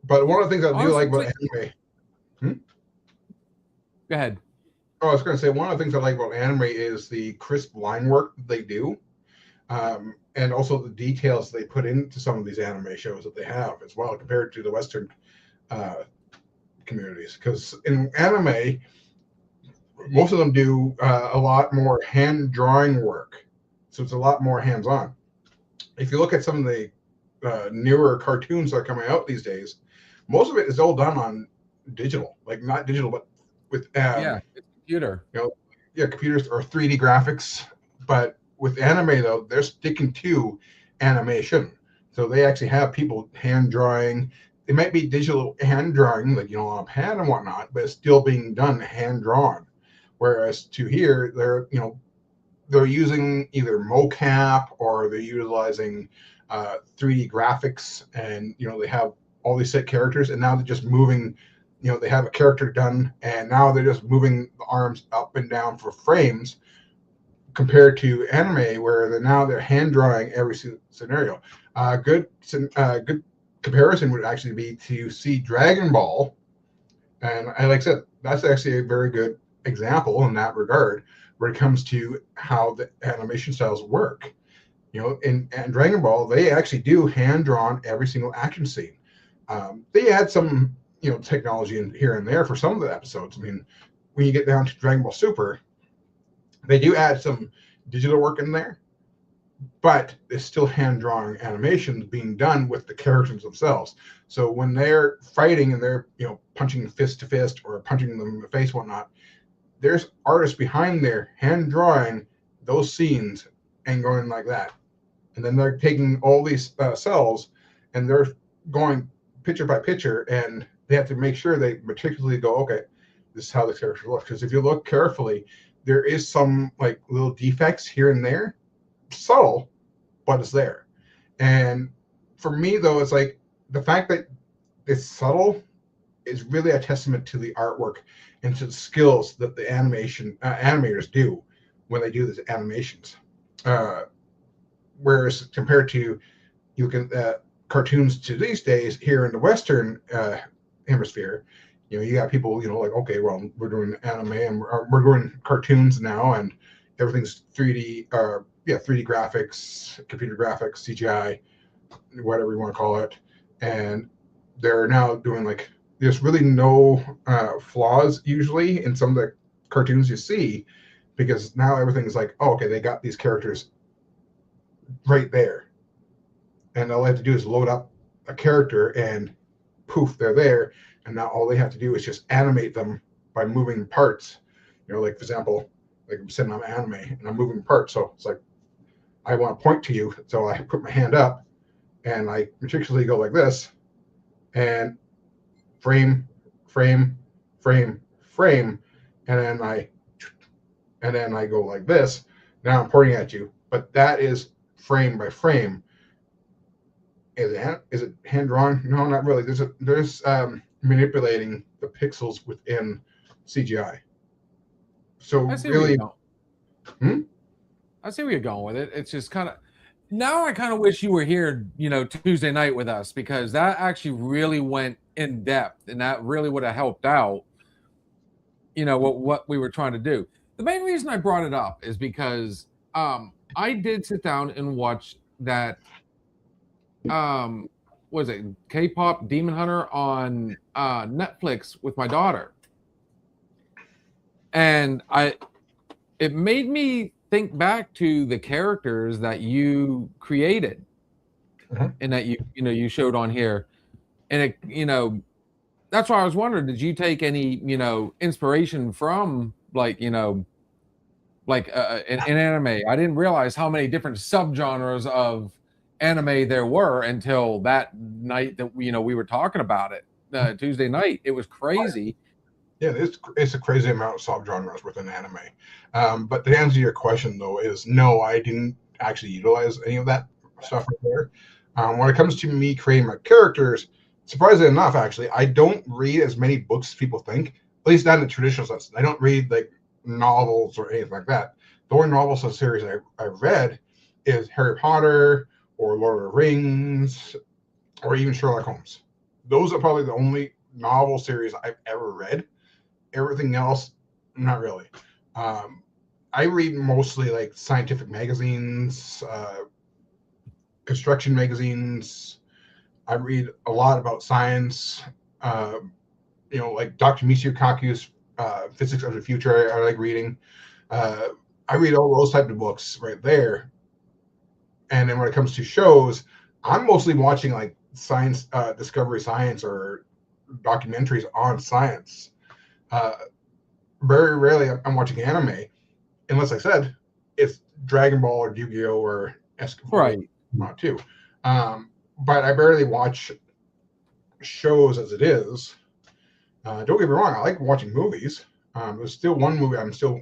But one of the things I do like about anime. Go ahead. Oh, I was going to say one of the things I like about anime is the crisp line work that they do, and also the details they put into some of these anime shows that they have as well, compared to the Western communities, because in anime, most of them do a lot more hand drawing work, so it's a lot more hands on. If you look at some of the newer cartoons that are coming out these days, most of it is all done on digital, like not digital, but with Yeah, it's computer. you know, yeah, computers or 3D graphics. But with anime though, they're sticking to animation, so they actually have people hand drawing. It might be digital hand drawing, like on a pad and whatnot, but it's still being done hand drawn. Whereas to here, they're using either mocap or they're utilizing 3D graphics, and they have all these set characters, and now they're just moving. They have a character done, and now they're just moving the arms up and down for frames, compared to anime where they're hand drawing every scenario. Good comparison would actually be to see Dragon Ball, and like I said, that's actually a very good example in that regard, where it comes to how the animation styles work. In Dragon Ball, they actually do hand drawn every single action scene. They add some technology in here and there for some of the episodes. I mean, when you get down to Dragon Ball Super, they do add some digital work in there, but it's still hand drawing animations being done with the characters themselves. So when they're fighting and they're punching fist to fist or punching them in the face, whatnot, there's artists behind there hand drawing those scenes and going like that, and then they're taking all these cells and they're going picture by picture, and they have to make sure they meticulously go, okay, this is how the character looks. Because if you look carefully, there is some like little defects here and there, subtle, but it's there. And for me though, it's like the fact that it's subtle is really a testament to the artwork and to the skills that the animators do when they do these animations. Whereas compared to cartoons to these days here in the Western hemisphere, you got people, like, okay, well, we're doing anime and we're doing cartoons now, and everything's 3D, 3D graphics, computer graphics, CGI, whatever you want to call it. And they're now doing like, there's really no flaws usually in some of the cartoons you see, because now everything's like, oh, okay, they got these characters right there. And all they have to do is load up a character and poof, they're there. And now all they have to do is just animate them by moving parts. Like for example, like I'm sitting on anime and I'm moving parts. So it's like, I want to point to you. So I put my hand up and I meticulously go like this, and frame, frame, frame, frame. And then I go like this. Now I'm pointing at you, but that is frame by frame. Is it hand drawn? No, not really. There's manipulating the pixels within CGI. So I see really, where you're going. I see where you're going with it. It's just kind of, now I kind of wish you were here, Tuesday night with us, because that actually really went in depth, and that really would have helped out, what we were trying to do. The main reason I brought it up is because I did sit down and watch that was it K-pop Demon Hunter on Netflix with my daughter, and it made me think back to the characters that you created, and that you showed on here, and it that's why I was wondering, did you take any inspiration from like an anime? I didn't realize how many different subgenres of anime there were until that night that we were talking about it Tuesday night. It was crazy. Yeah, it's a crazy amount of subgenres within anime. But to answer your question though, is no, I didn't actually utilize any of that stuff right there. When it comes to me creating my characters, surprisingly enough, actually, I don't read as many books as people think. At least not in the traditional sense. I don't read like novels or anything like that. The only novels of the series I've read is Harry Potter or Lord of the Rings or even Sherlock Holmes. Those are probably the only novel series I've ever read. Everything else, not really. I read mostly like scientific magazines, construction magazines. I read a lot about science, like Dr. Michio Kaku's Physics of the Future. I like reading. I read all those type of books right there. And then when it comes to shows, I'm mostly watching like science, Discovery Science, or documentaries on science. Very rarely I'm watching anime, unless I said it's Dragon Ball or Yu-Gi-Oh or Eskimo. Right. Not too. But I barely watch shows as it is. Don't get me wrong, I like watching movies. There's still one movie I still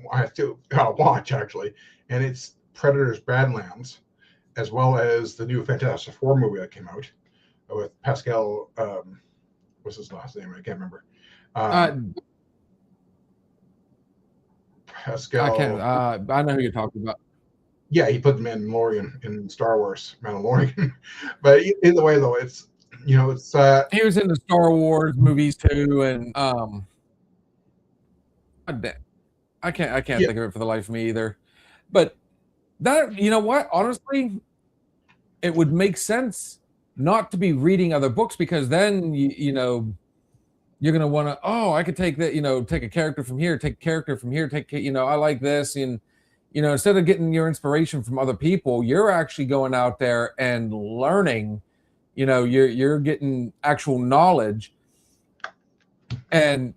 gotta watch actually, and it's Predator's Badlands, as well as the new Fantastic Four movie that came out with Pascal. What's his last name? I can't remember. Pascal. I can't. I know who you're talking about. Yeah, he put the Mandalorian in Star Wars Mandalorian. But either way, though, it's it's. He was in the Star Wars movies too, and I can't think of it for the life of me either. But that, you know what? Honestly, it would make sense not to be reading other books, because then you're gonna want to. Oh, I could take that. Take a character from here, take a character from here, take. I like this, and instead of getting your inspiration from other people, you're actually going out there and learning. You're getting actual knowledge, and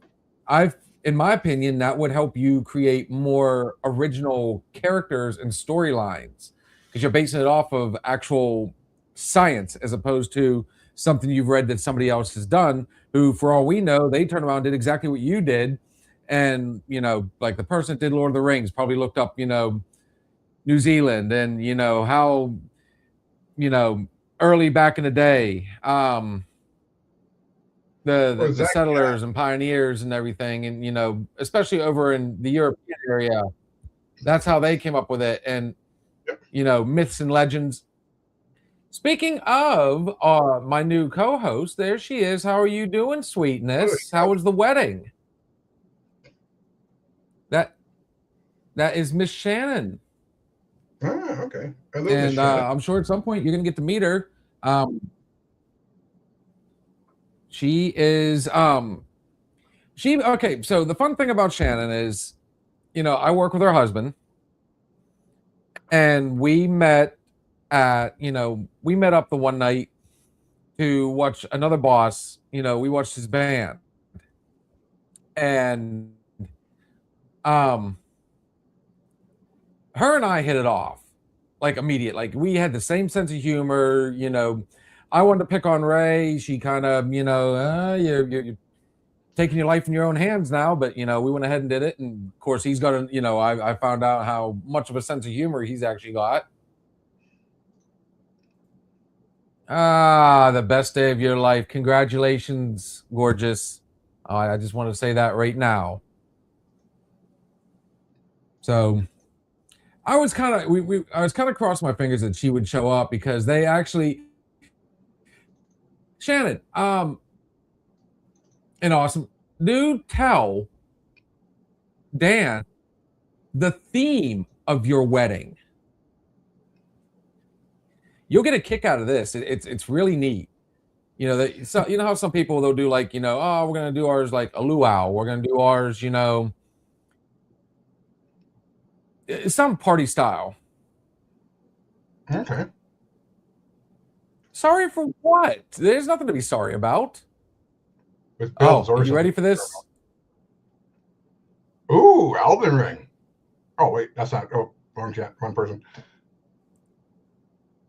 in my opinion, that would help you create more original characters and storylines, because you're basing it off of actual science as opposed to something you've read that somebody else has done, who, for all we know, they turned around and did exactly what you did. And, like the person that did Lord of the Rings probably looked up, New Zealand and, how, early back in the day, the settlers and pioneers and everything. And, especially over in the European area, that's how they came up with it. And, myths and legends. Speaking of my new co-host, there she is. How are you doing, sweetness? How was the wedding? That is Miss Shannon. Oh, okay. I love and I'm sure at some point you're gonna get to meet her. She is okay. So the fun thing about Shannon is, I work with her husband, and we met up the one night to watch another boss. We watched his band, and her and I hit it off like immediate. Like, we had the same sense of humor. I wanted to pick on Ray. She kind of, you're taking your life in your own hands now. But we went ahead and did it. And of course, he's got I found out how much of a sense of humor he's actually got. The best day of your life. Congratulations, gorgeous. I just want to say that right now. So I was kind of crossing my fingers that she would show up, because they actually, Shannon, and awesome, do tell Dan the theme of your wedding. You'll get a kick out of this. It's really neat. So how some people, they'll do like, oh, we're gonna do ours like a luau. We're gonna do ours, some party style. Okay. Sorry for what? There's nothing to be sorry about. With bills, are you ready for this? Ooh, Elden Ring. Oh wait, that's not. Oh, wrong chat, wrong person.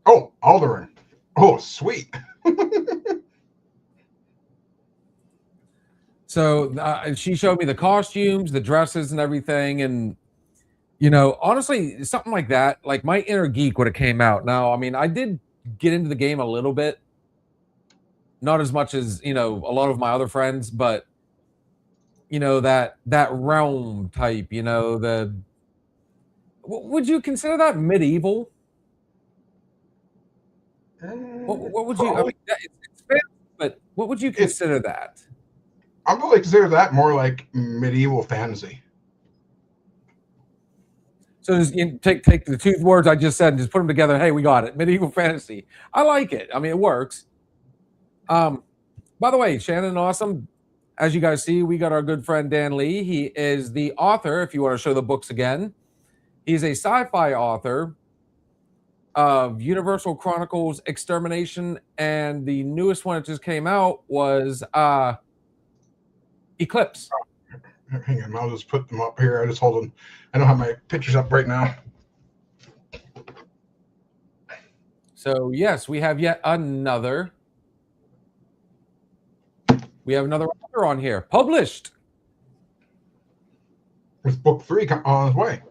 Oh, Elden Ring. Oh, sweet. So she showed me the costumes, the dresses, and everything, and honestly, something like that, like my inner geek would have came out. Now, I mean, I did get into the game a little bit, not as much as a lot of my other friends, but that realm type, would you consider that medieval? What would you? I mean, it's fancy, but what would you consider that? I'm going to consider that more like medieval fantasy. So just take the two words I just said and just put them together. Hey, we got it. Medieval fantasy. I like it. I mean, it works. By the way, Shannon, awesome. as you guys see, we got our good friend Dan Lee. He is the author, if you want to show the books again. He's a sci-fi author of Universal Chronicles Extermination, and the newest one that just came out was Eclipse. Hang on, I'll just put them up here. I just hold them. I don't have my pictures up right now. So yes, we have yet another. We have another author on here, published. With book 3 on its way.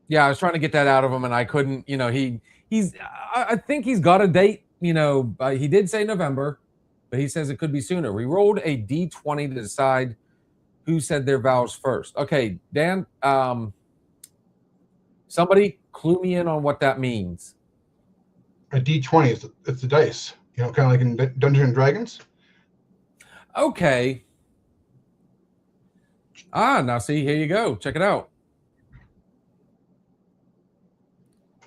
Yeah, I was trying to get that out of him, and I couldn't. You know, he's. I think he's got a date. You know, he did say November, but he says it could be sooner. We rolled a D20 to decide who said their vows first. Okay, Dan. Somebody clue me in on what that means. A D20 it's the dice. You know, kind of like in Dungeons and Dragons. Okay. Now see, here you go. Check it out.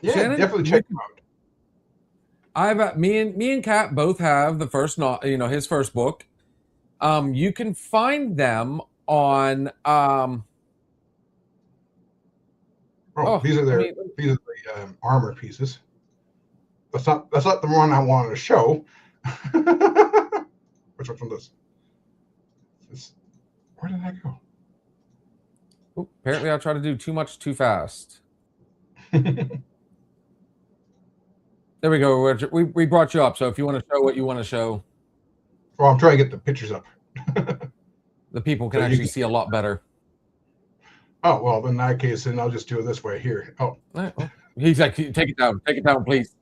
Yeah, Shannon, definitely check them out. I've me and Kat both have the first, his first book. You can find them on. These are the armor pieces. That's not the one I wanted to show. Which one's this? Where did I go? Ooh, apparently, I tried to do too much too fast. There we go. We brought you up. So if you want to show what you want to show, well, I'm trying to get the pictures up. The people can actually see a lot better. Oh well, in that case, then I'll just do it this way here. Oh, right, well, he's like, take it down, please.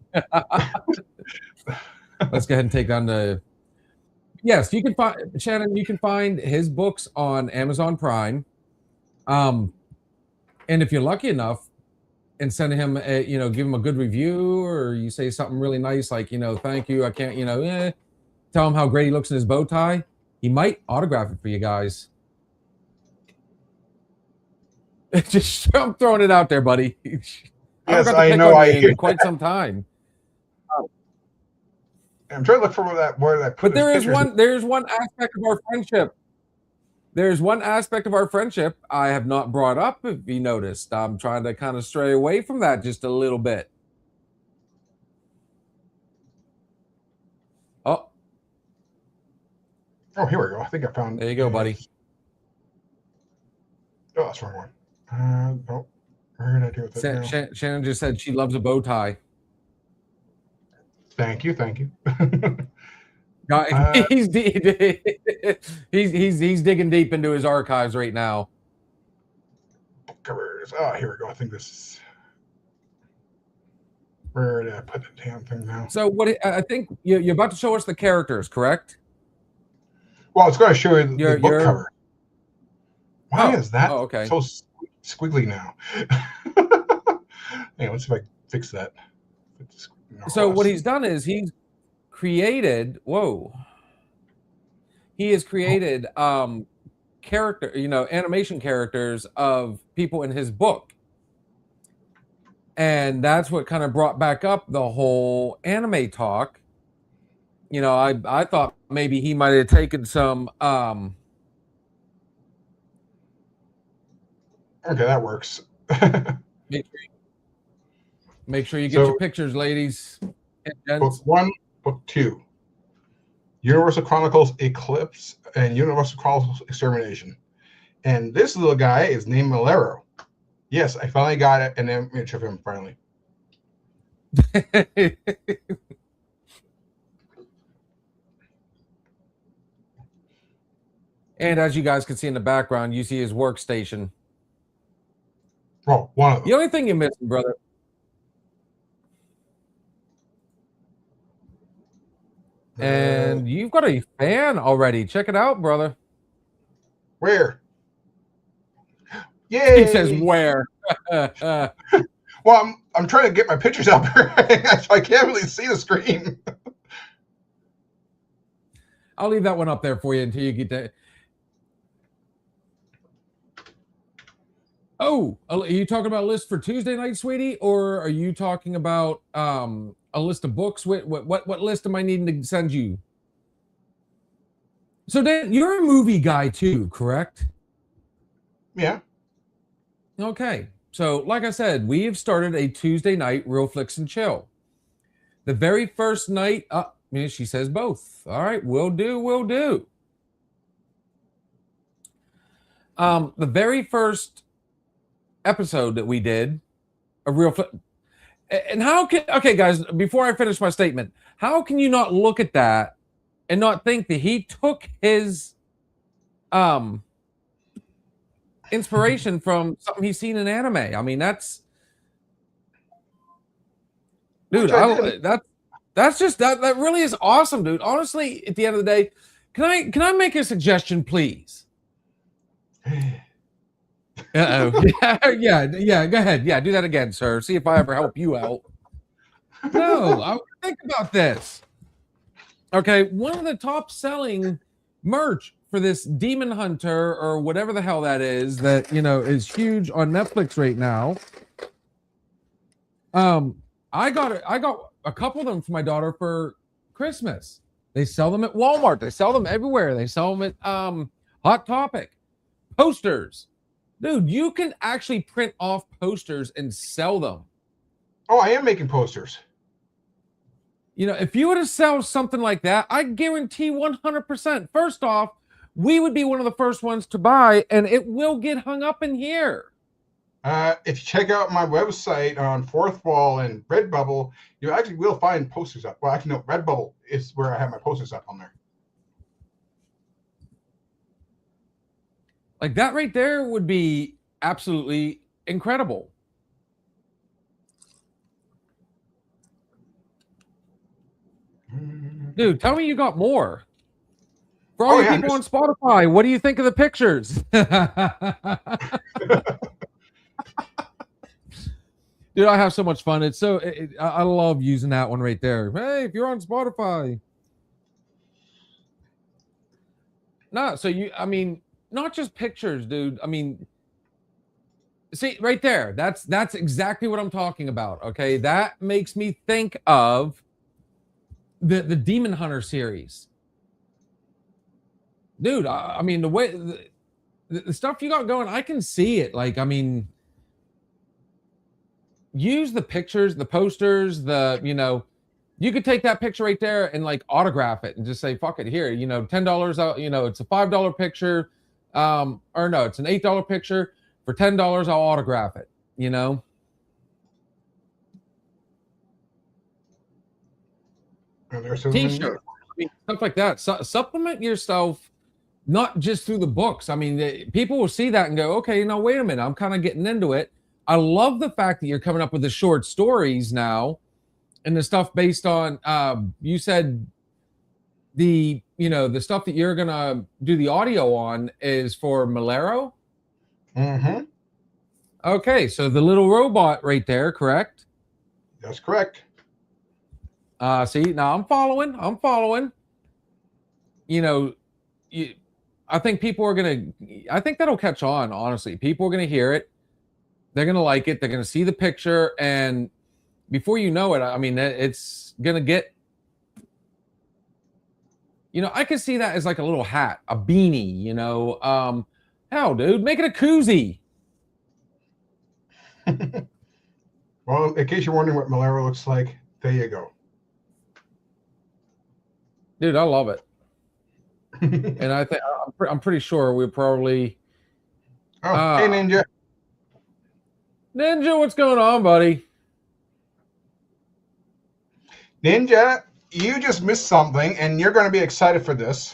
Let's go ahead and take down the. Yes, you can find Shannon. You can find his books on Amazon Prime. And if you're lucky enough, and send him give him a good review, or you say something really nice like, thank you. I can't, tell him how great he looks in his bow tie. He might autograph it for you guys. Just I'm throwing it out there, buddy. Yes, I know. I hear quite some time. I'm trying to look for where that. But there's one aspect of our friendship. There's one aspect of our friendship I have not brought up, if you noticed. I'm trying to kind of stray away from that just a little bit. Oh, here we go. I think I found. There you go, buddy. Oh, that's the wrong one. Where did I do with it now? Shannon just said she loves a bow tie. Thank you. He's digging deep into his archives right now. Covers. Oh, here we go. I think this is. Where did I put the damn thing now? So I think you're about to show us the characters, correct? Well, it's going to show you the book cover. Why is that so squiggly now? Hey, let's see if I fix that. So what he's done is he's created. He has created animation characters of people in his book, and that's what kind of brought back up the whole anime talk. I thought maybe he might have taken some. Okay, that works. Make sure you get your pictures, ladies and gents. Book 1, Book 2. Universal Chronicles Eclipse and Universal Chronicles Extermination. And this little guy is named Malero. Yes, I finally got an image of him finally. And as you guys can see in the background, you see his workstation. Oh, one of them. The only thing you're missing, brother. And you've got a fan already. Check it out, brother. Where? Yay! He says where. Well, I'm trying to get my pictures up here. I can't really see the screen. I'll leave that one up there for you until you get that. Oh, are you talking about a list for Tuesday night, sweetie? Or are you talking about a list of books? What list am I needing to send you? So Dan, you're a movie guy too, correct? Yeah. Okay. So, like I said, we have started a Tuesday night Real Flicks and Chill. The very first night, she says both. All right, will do, will do. The very first episode that we did, a Real Flick, and how can, okay, guys, before I finish my statement, how can you not look at that and not think that he took his inspiration from something he's seen in anime? I mean, that's, dude, that's just that really is awesome, dude. Honestly, at the end of the day, can I make a suggestion, please? Uh-oh. Yeah, go ahead. Yeah, do that again, sir. See if I ever help you out. No, think about this. Okay, one of the top selling merch for this Demon Hunter or whatever the hell that is that, is huge on Netflix right now. I got a couple of them for my daughter for Christmas. They sell them at Walmart. They sell them everywhere. They sell them at Hot Topic. Posters. Dude, you can actually print off posters and sell them. Oh, I am making posters. If you were to sell something like that, I guarantee 100%. First off, we would be one of the first ones to buy, and it will get hung up in here. If you check out my website on Fourth Wall and Redbubble, you actually will find posters up. Well, actually, no, Redbubble is where I have my posters up on there. Like that right there would be absolutely incredible. Dude, tell me you got more. For all you people on Spotify, what do you think of the pictures? Dude, I have so much fun. It's so I love using that one right there. Hey, if you're on Spotify. No, so not just pictures, dude. I mean, see right there. That's exactly what I'm talking about. Okay, that makes me think of the Demon Hunter series, dude. I mean, the way the stuff you got going, I can see it. Like, I mean, use the pictures, the posters, you could take that picture right there and like autograph it and just say, fuck it, here, $10 out, it's a $5 picture. Or no, it's an $8 picture. For $10, I'll autograph it, T-shirt, stuff like that. Supplement yourself, not just through the books. I mean, people will see that and go, okay, wait a minute, I'm kind of getting into it. I love the fact that you're coming up with the short stories now and the stuff based on, you said the stuff that you're going to do the audio on is for Malero? Mm-hmm. Okay, so the little robot right there, correct? That's correct. See, now I'm following. I think people are I think that'll catch on, honestly. People are going to hear it. They're going to like it. They're going to see the picture. And before you know it, I mean, it's going to get, I could see that as like a little hat, a beanie, hell, dude, make it a koozie. Well, in case you're wondering what Malero looks like, there you go. Dude, I love it. And I think I'm pretty sure we're probably. Oh, hey, Ninja. Ninja, what's going on, buddy? Ninja, you just missed something, and you're going to be excited for this.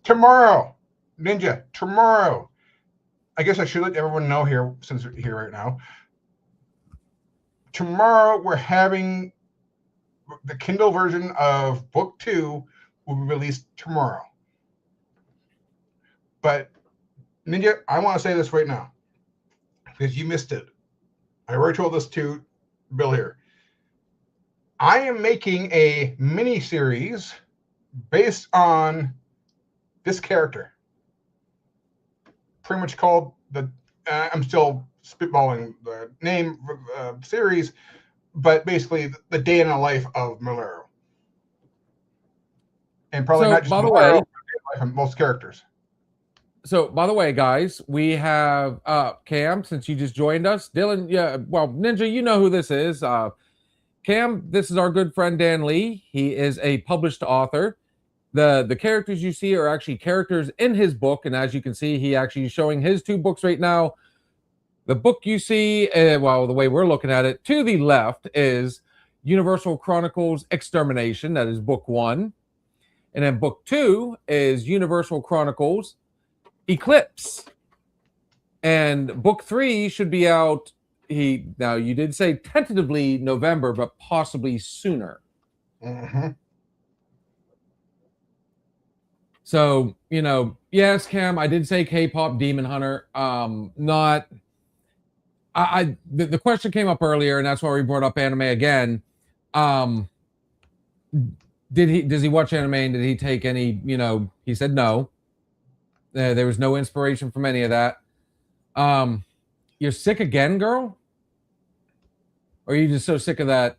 Tomorrow, Ninja, tomorrow. I guess I should let everyone know here, since we're here right now. Tomorrow, we're having the Kindle version of Book 2 will be released tomorrow. But, Ninja, I want to say this right now, because you missed it. I already told this to Bill here. I am making a mini series based on this character. Pretty much called I'm still spitballing the name series, but basically the day in the life of Malero. And probably So, not just by the Mario, way, but most characters. So, by the way, guys, we have Cam, since you just joined us. Dylan, yeah, well, Ninja, you know who this is. Cam, this is our good friend Dan Lee. He is a published author. The characters you see are actually characters in his book, and as you can see, he actually is showing his 2 books right now. The book you see, well, the way we're looking at it, to the left is Universal Chronicles Extermination. That is book 1. And then book 2 is Universal Chronicles Eclipse. And book 3 should be out. Now you did say tentatively November, but possibly sooner. Mm-hmm. So, yes, Cam, I did say K-pop Demon Hunter. Not. The question came up earlier, and that's why we brought up anime again. Does he watch anime, and did he take any? He said no. There was no inspiration from any of that. You're sick again, girl? Or are you just so sick of that,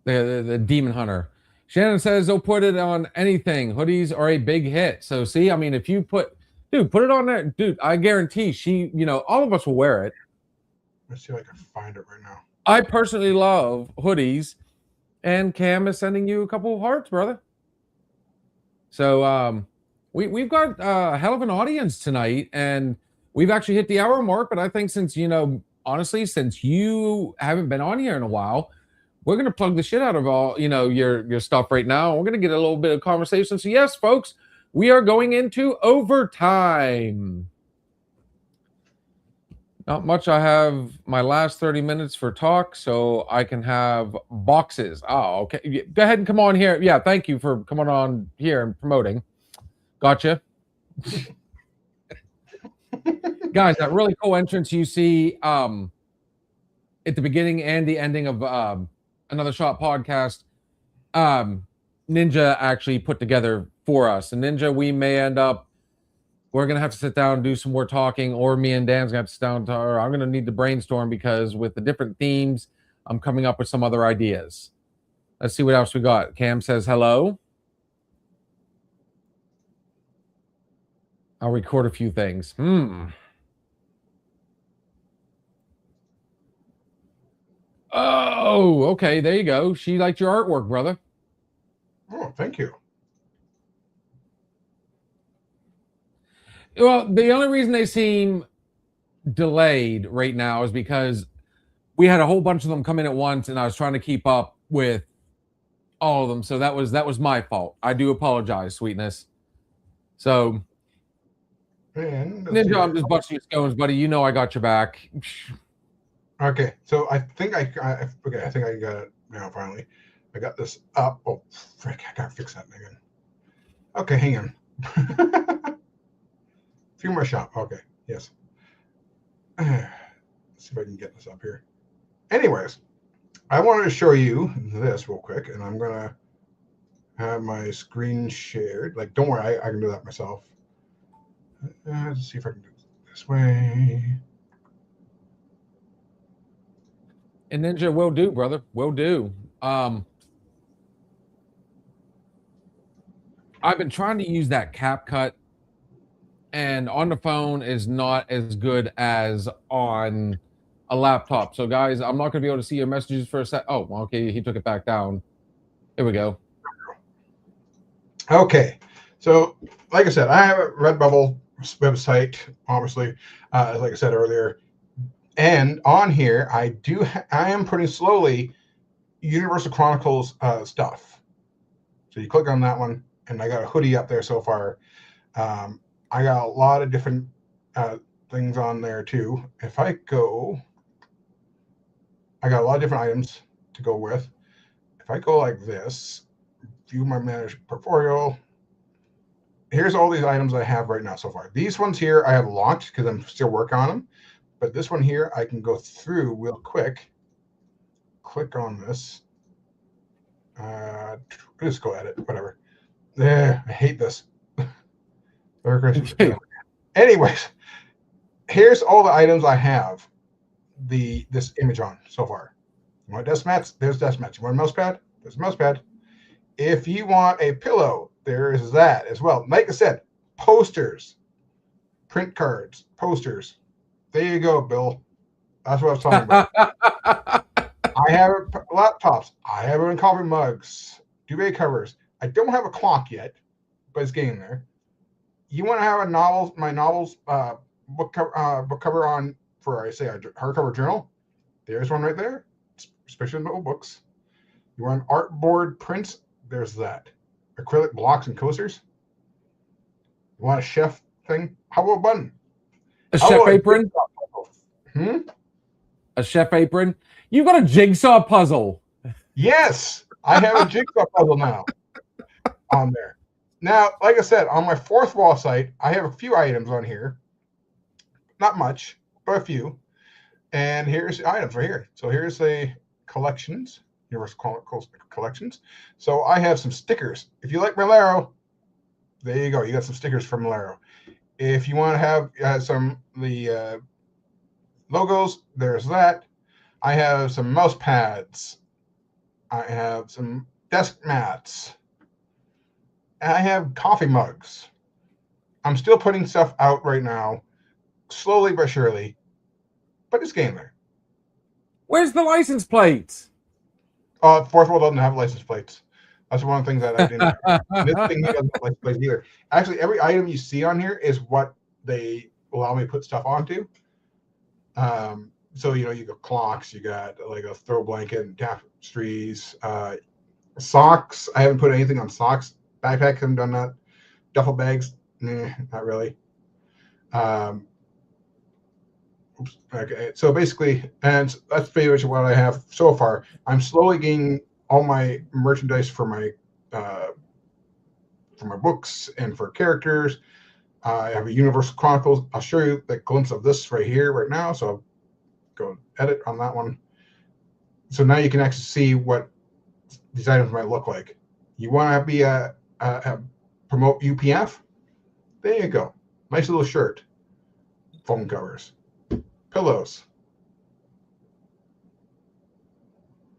the Demon Hunter? Shannon says they'll put it on anything. Hoodies are a big hit. So see, I mean, if you put it on there, dude, I guarantee all of us will wear it. Let's see if I can find it right now. I personally love hoodies, and Cam is sending you a couple of hearts, brother. So we've got a hell of an audience tonight, and we've actually hit the hour mark. But I think since honestly, since you haven't been on here in a while, we're gonna plug the shit out of all your stuff right now. We're gonna get a little bit of conversation. So yes, folks, we are going into overtime. Not much. I have my last 30 minutes for talk, so I can have boxes. Oh, okay. Go ahead and come on here. Yeah, thank you for coming on here and promoting. Gotcha. Guys, that really cool entrance you see at the beginning and the ending of Another Shot podcast, Ninja actually put together for us. And Ninja, we're going to have to sit down and do some more talking, or me and Dan's going to have to sit down, or I'm going to need to brainstorm, because with the different themes, I'm coming up with some other ideas. Let's see what else we got. Cam says hello. I'll record a few things. Oh, okay. There you go. She liked your artwork, brother. Oh, thank you. Well, the only reason they seem delayed right now is because we had a whole bunch of them come in at once, and I was trying to keep up with all of them. So that was my fault. I do apologize, sweetness. So, Ninja, I'm just busting your scones, buddy. You know I got your back. Okay, so I think I got it now. Finally, I got this up. Oh, frick! I gotta fix that again. Okay, hang on. Few more shot. Okay, yes. Let's see if I can get this up here. Anyways, I wanted to show you this real quick, and I'm gonna have my screen shared. Like, don't worry, I can do that myself. Let's see if I can do it this way. And Ninja, will do, brother. Will do. I've been trying to use that CapCut, and on the phone is not as good as on a laptop. So, guys, I'm not going to be able to see your messages for a sec. Oh, okay. He took it back down. There we go. Okay. So, like I said, I have a Redbubble website, obviously, like I said earlier. And on here, I am putting slowly Universal Chronicles stuff. So you click on that one, and I got a hoodie up there so far. I got a lot of different things on there too. If I go, I got a lot of different items to go with. If I go like this, view my managed portfolio. Here's all these items I have right now so far. These ones here I have locked because I'm still working on them. But this one here, I can go through real quick. Click on this. Just go edit, whatever. There, I hate this. Anyways, here's all the items I have this image on so far. You want desk mats? There's desk mats. You want a mouse pad? There's a mouse pad. If you want a pillow, there is that as well. Like I said, posters, print cards, posters. There you go, Bill. That's what I was talking about. I have laptops. I have coffee mugs, duvet covers. I don't have a clock yet, but it's getting there. You want to have a novel, my novels book cover on for, I say, a hardcover journal? There's one right there, especially in the old books. You want artboard prints? There's that. Acrylic blocks and coasters. You want a chef thing? How about a button? A chef apron? A chef apron? You've got a jigsaw puzzle. Yes, I have a jigsaw puzzle now on there. Now, like I said, on my fourth wall site, I have a few items on here. Not much, but a few. And here's the items right here. So here's the collections, Universal collections. So I have some stickers. If you like Malero, there you go. You got some stickers from Malero. If you want to have some the logos, there's that. I have some mouse pads. I have some desk mats. And I have coffee mugs. I'm still putting stuff out right now, slowly but surely, but it's getting there. Where's the license plates? Fourth Wall doesn't have license plates. That's one of the things that I didn't. This thing doesn't have license plates either. Actually, every item you see on here is what they allow me to put stuff onto. So you got clocks, you got like a throw blanket and tapestries, socks. I haven't put anything on socks. Backpack, haven't done that. Duffel bags, not really. Okay, so basically, and that's pretty much what I have so far. I'm slowly getting all my merchandise for my books and for characters. I have a Universal Chronicles. I'll show you the glimpse of this right here, right now. So I'll go edit on that one. So now you can actually see what these items might look like. You want to be promote UPF? There you go. Nice little shirt. Phone covers. Pillows.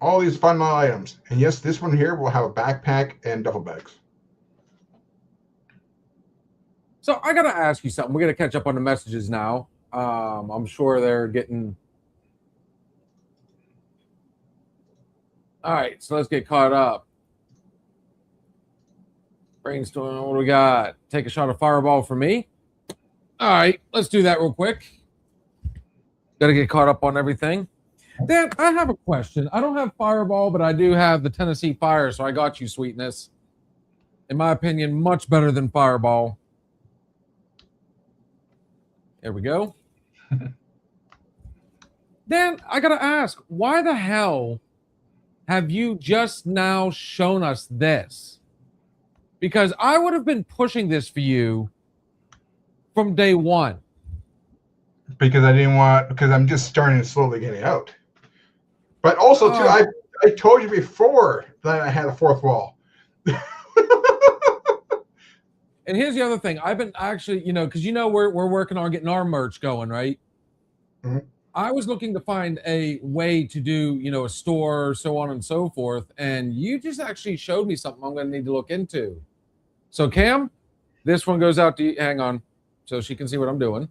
All these fun little items. And yes, this one here will have a backpack and duffel bags. So I got to ask you something. We're going to catch up on the messages now. I'm sure they're getting... All right, so let's get caught up. Brainstorm, what do we got? Take a shot of Fireball for me. All right, let's do that real quick. Got to get caught up on everything. Dan, I have a question. I don't have Fireball, but I do have the Tennessee Fire, so I got you, Sweetness. In my opinion, much better than Fireball. There we go. Dan, I got to ask, why the hell have you just now shown us this? Because I would have been pushing this for you from day one. Because I'm just starting to slowly getting out. But also, too, I told you before that I had a fourth wall. And here's the other thing. I've been actually, because we're working on getting our merch going, right? Mm-hmm. I was looking to find a way to do, a store, so on and so forth. And you just actually showed me something I'm going to need to look into. So, Cam, this one goes out to you. Hang on, so she can see what I'm doing.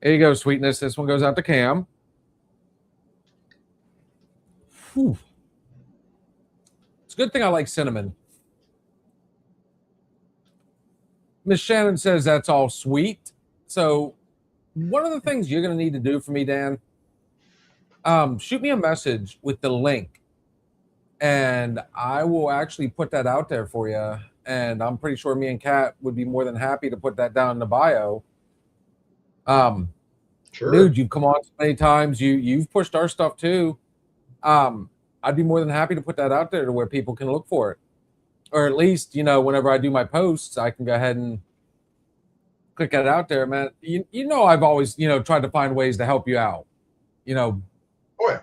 There you go, Sweetness. This one goes out to Cam. Whew. It's a good thing I like cinnamon. Miss Shannon says that's all sweet. So one of the things you're going to need to do for me, Dan, shoot me a message with the link, and I will actually put that out there for you. And I'm pretty sure me and Kat would be more than happy to put that down in the bio. Sure. Dude, you've come on so many times. You've pushed our stuff too. I'd be more than happy to put that out there to where people can look for it. Or at least, whenever I do my posts, I can go ahead and click that out there, man. I've always, tried to find ways to help you out, Oh, yeah.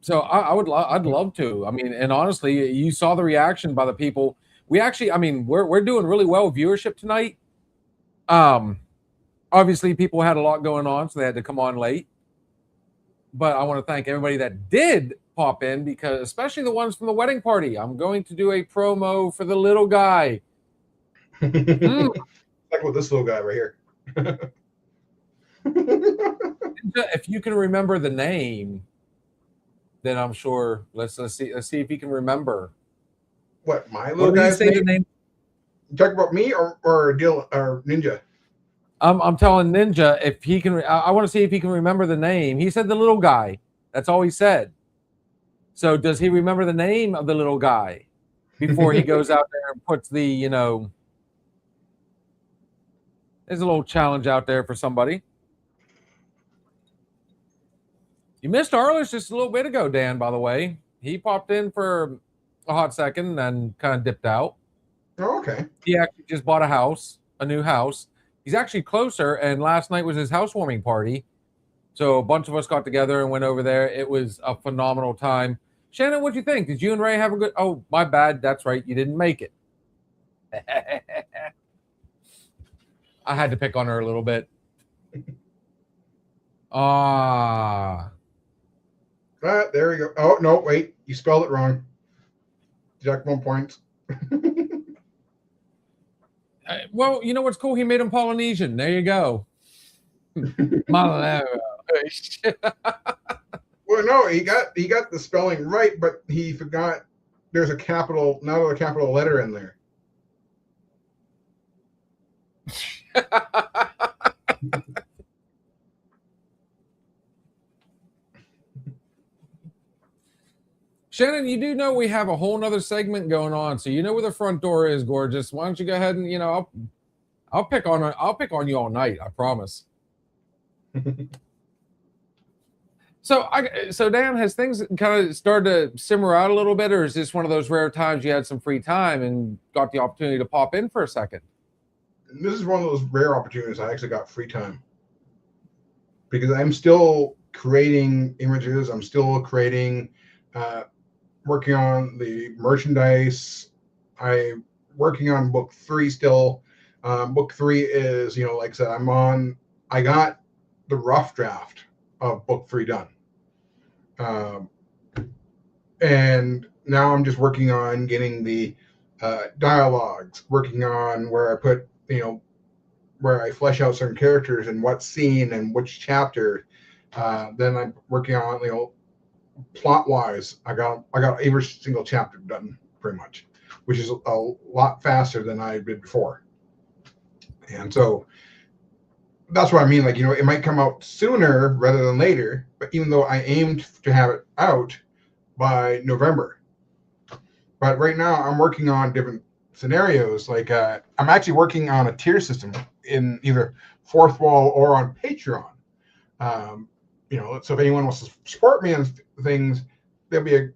So I'd love to. I mean, and honestly, you saw the reaction by the people. We actually, we're doing really well with viewership tonight. Obviously, people had a lot going on, so they had to come on late. But I want to thank everybody that did pop in, because especially the ones from the wedding party. I'm going to do a promo for the little guy. Like with this little guy right here. If you can remember the name, then I'm sure. Let's see if you can remember. What, my What little did you guy's say name? the name? You talking about me or Ninja? I'm telling Ninja if he can. I want to see if he can remember the name. He said the little guy. That's all he said. So does he remember the name of the little guy before he goes out there and puts the, there's a little challenge out there for somebody. You missed Arliss just a little bit ago, Dan, by the way. He popped in for a hot second and kind of dipped out. Oh, okay. He actually just bought a new house. He's actually closer, and last night was his housewarming party. So a bunch of us got together and went over there. It was a phenomenal time. Shannon, what'd you think? Did you and Ray have a good... Oh, my bad. That's right. You didn't make it. I had to pick on her a little bit. There we go. Oh, no, wait. You spelled it wrong. Deduct 1 point. Well, you know what's cool? He made him Polynesian. There you go. Malero. Well, no, he got the spelling right, but he forgot there's a capital, not a capital letter in there. Shannon, you do know we have a whole nother segment going on, so you know where the front door is, gorgeous. Why don't you go ahead and I'll pick on you all night. I promise. So Dan, has things kind of started to simmer out a little bit, or is this one of those rare times you had some free time and got the opportunity to pop in for a second? This is one of those rare opportunities I actually got free time, because I'm still creating images. I'm still creating, working on the merchandise. I'm working on book 3 still. Book 3 is, like I said, I got the rough draft of book 3 done. And now I'm just working on getting the dialogues, working on where I put, where I flesh out certain characters and what scene and which chapter. Then I'm working on, plot wise, I got every single chapter done pretty much, which is a lot faster than I did before. And so that's what I mean. It might come out sooner rather than later, but even though I aimed to have it out by November, but right now I'm working on different scenarios. I'm actually working on a tier system in either Fourth Wall or on Patreon. So if anyone wants to support me on things, there'll be a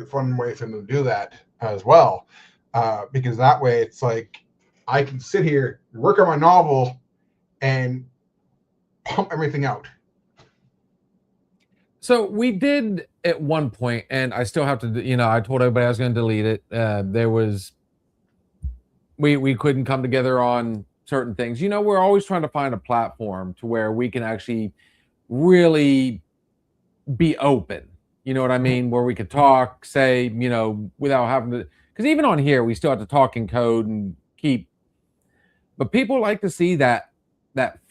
fun way for them to do that as well. Because that way it's I can sit here, work on my novel, and pump everything out. So we did at one point, and I still have to, I told everybody I was going to delete it. We couldn't come together on certain things. We're always trying to find a platform to where we can actually really be open. You know what I mean? Where we could talk, say, without having to, because even on here, we still have to talk in code and keep, but people like to see that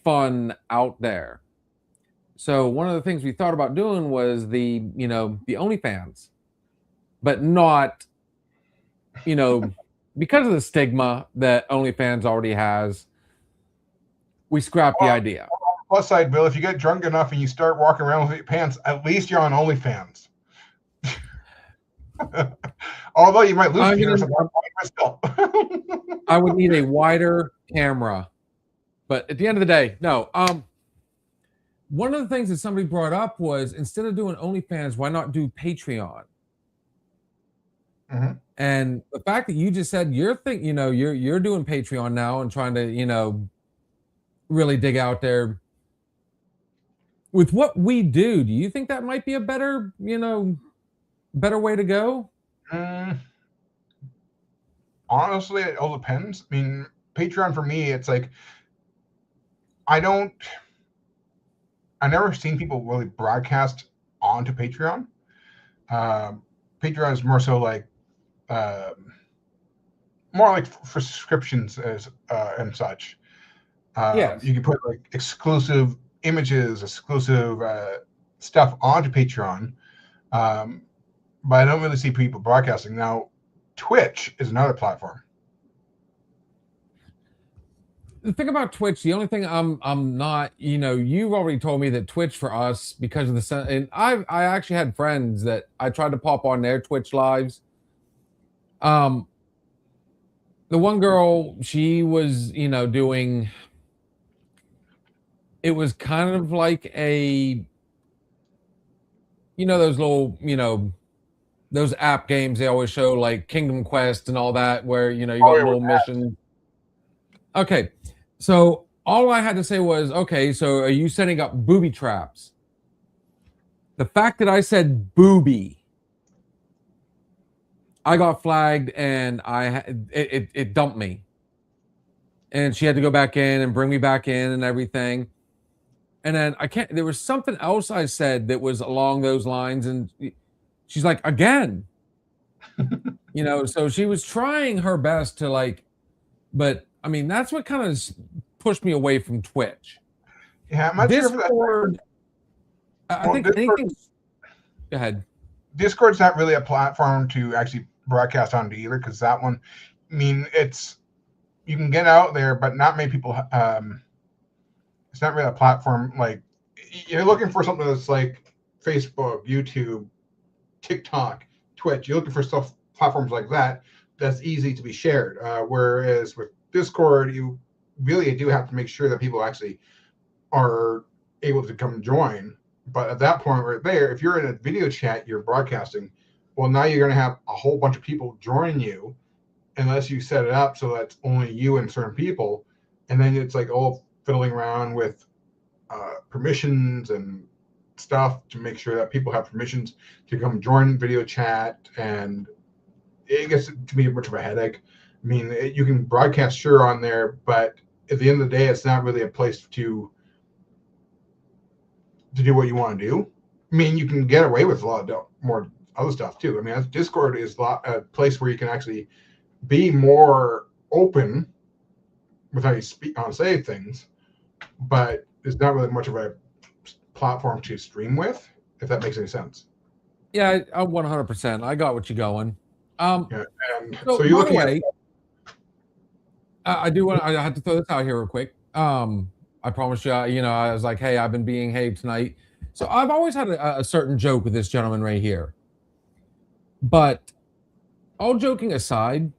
fun out there. So one of the things we thought about doing was the OnlyFans, but not, because of the stigma that OnlyFans already has, we scrapped the idea. Plus side, Bill, if you get drunk enough and you start walking around with your pants, at least you're on OnlyFans. Although you might lose penis, but still. I would need a wider camera. But at the end of the day, no. One of the things that somebody brought up was, instead of doing OnlyFans, why not do Patreon? Mm-hmm. And the fact that you just said you're doing Patreon now and trying to, really dig out there. With what we do you think that might be a better way to go? Honestly, it all depends. I mean, Patreon for me, it's I never seen people really broadcast onto Patreon. Patreon is more so like more like for subscriptions as and such. Yes. You can put like exclusive images, exclusive stuff onto Patreon, but I don't really see people broadcasting now. Twitch is another platform. The thing about Twitch, the only thing I'm not, you've already told me that Twitch for us because of the and I actually had friends that I tried to pop on their Twitch lives. The one girl, she was, doing, it was kind of like a, those little, those app games they always show, like Kingdom Quest and all that, where you Oh, got yeah, little missions. Okay, so all I had to say was, okay, so are you setting up booby traps? The fact that I said booby, I got flagged and it dumped me, and she had to go back in and bring me back in and everything. And then I can't. There was something else I said that was along those lines, and she's like, again, So she was trying her best to like, but I mean, that's what kind of pushed me away from Twitch. Yeah, I'm not sure if Discord. I think Discord, anything. Go ahead. Discord's not really a platform to actually broadcast onto either, because that one, I mean, you can get out there, but not many people. It's not really a platform like you're looking for something that's like Facebook, YouTube, TikTok, Twitch. You're looking for stuff platforms like that that's easy to be shared. Whereas with Discord, you really do have to make sure that people actually are able to come join. But at that point right there, if you're in a video chat, you're broadcasting, well, now you're going to have a whole bunch of people join you unless you set it up so that's only you and certain people. And then it's like all fiddling around with permissions and stuff to make sure that people have permissions to come join video chat. And it gets to be much of a headache. I mean, you can broadcast sure on there, but at the end of the day, it's not really a place to do what you want to do. I mean, you can get away with a lot more other stuff too. I mean, Discord is a place where you can actually be more open with how you speak on say things, but it's not really much of a platform to stream with, if that makes any sense. Yeah, I 100%. I got what you're going. Yeah, and so you're looking at. I do want. I have to throw this out here real quick. I promise you. I was like, hey, I've been being hey tonight. So I've always had a certain joke with this gentleman right here. But all joking aside,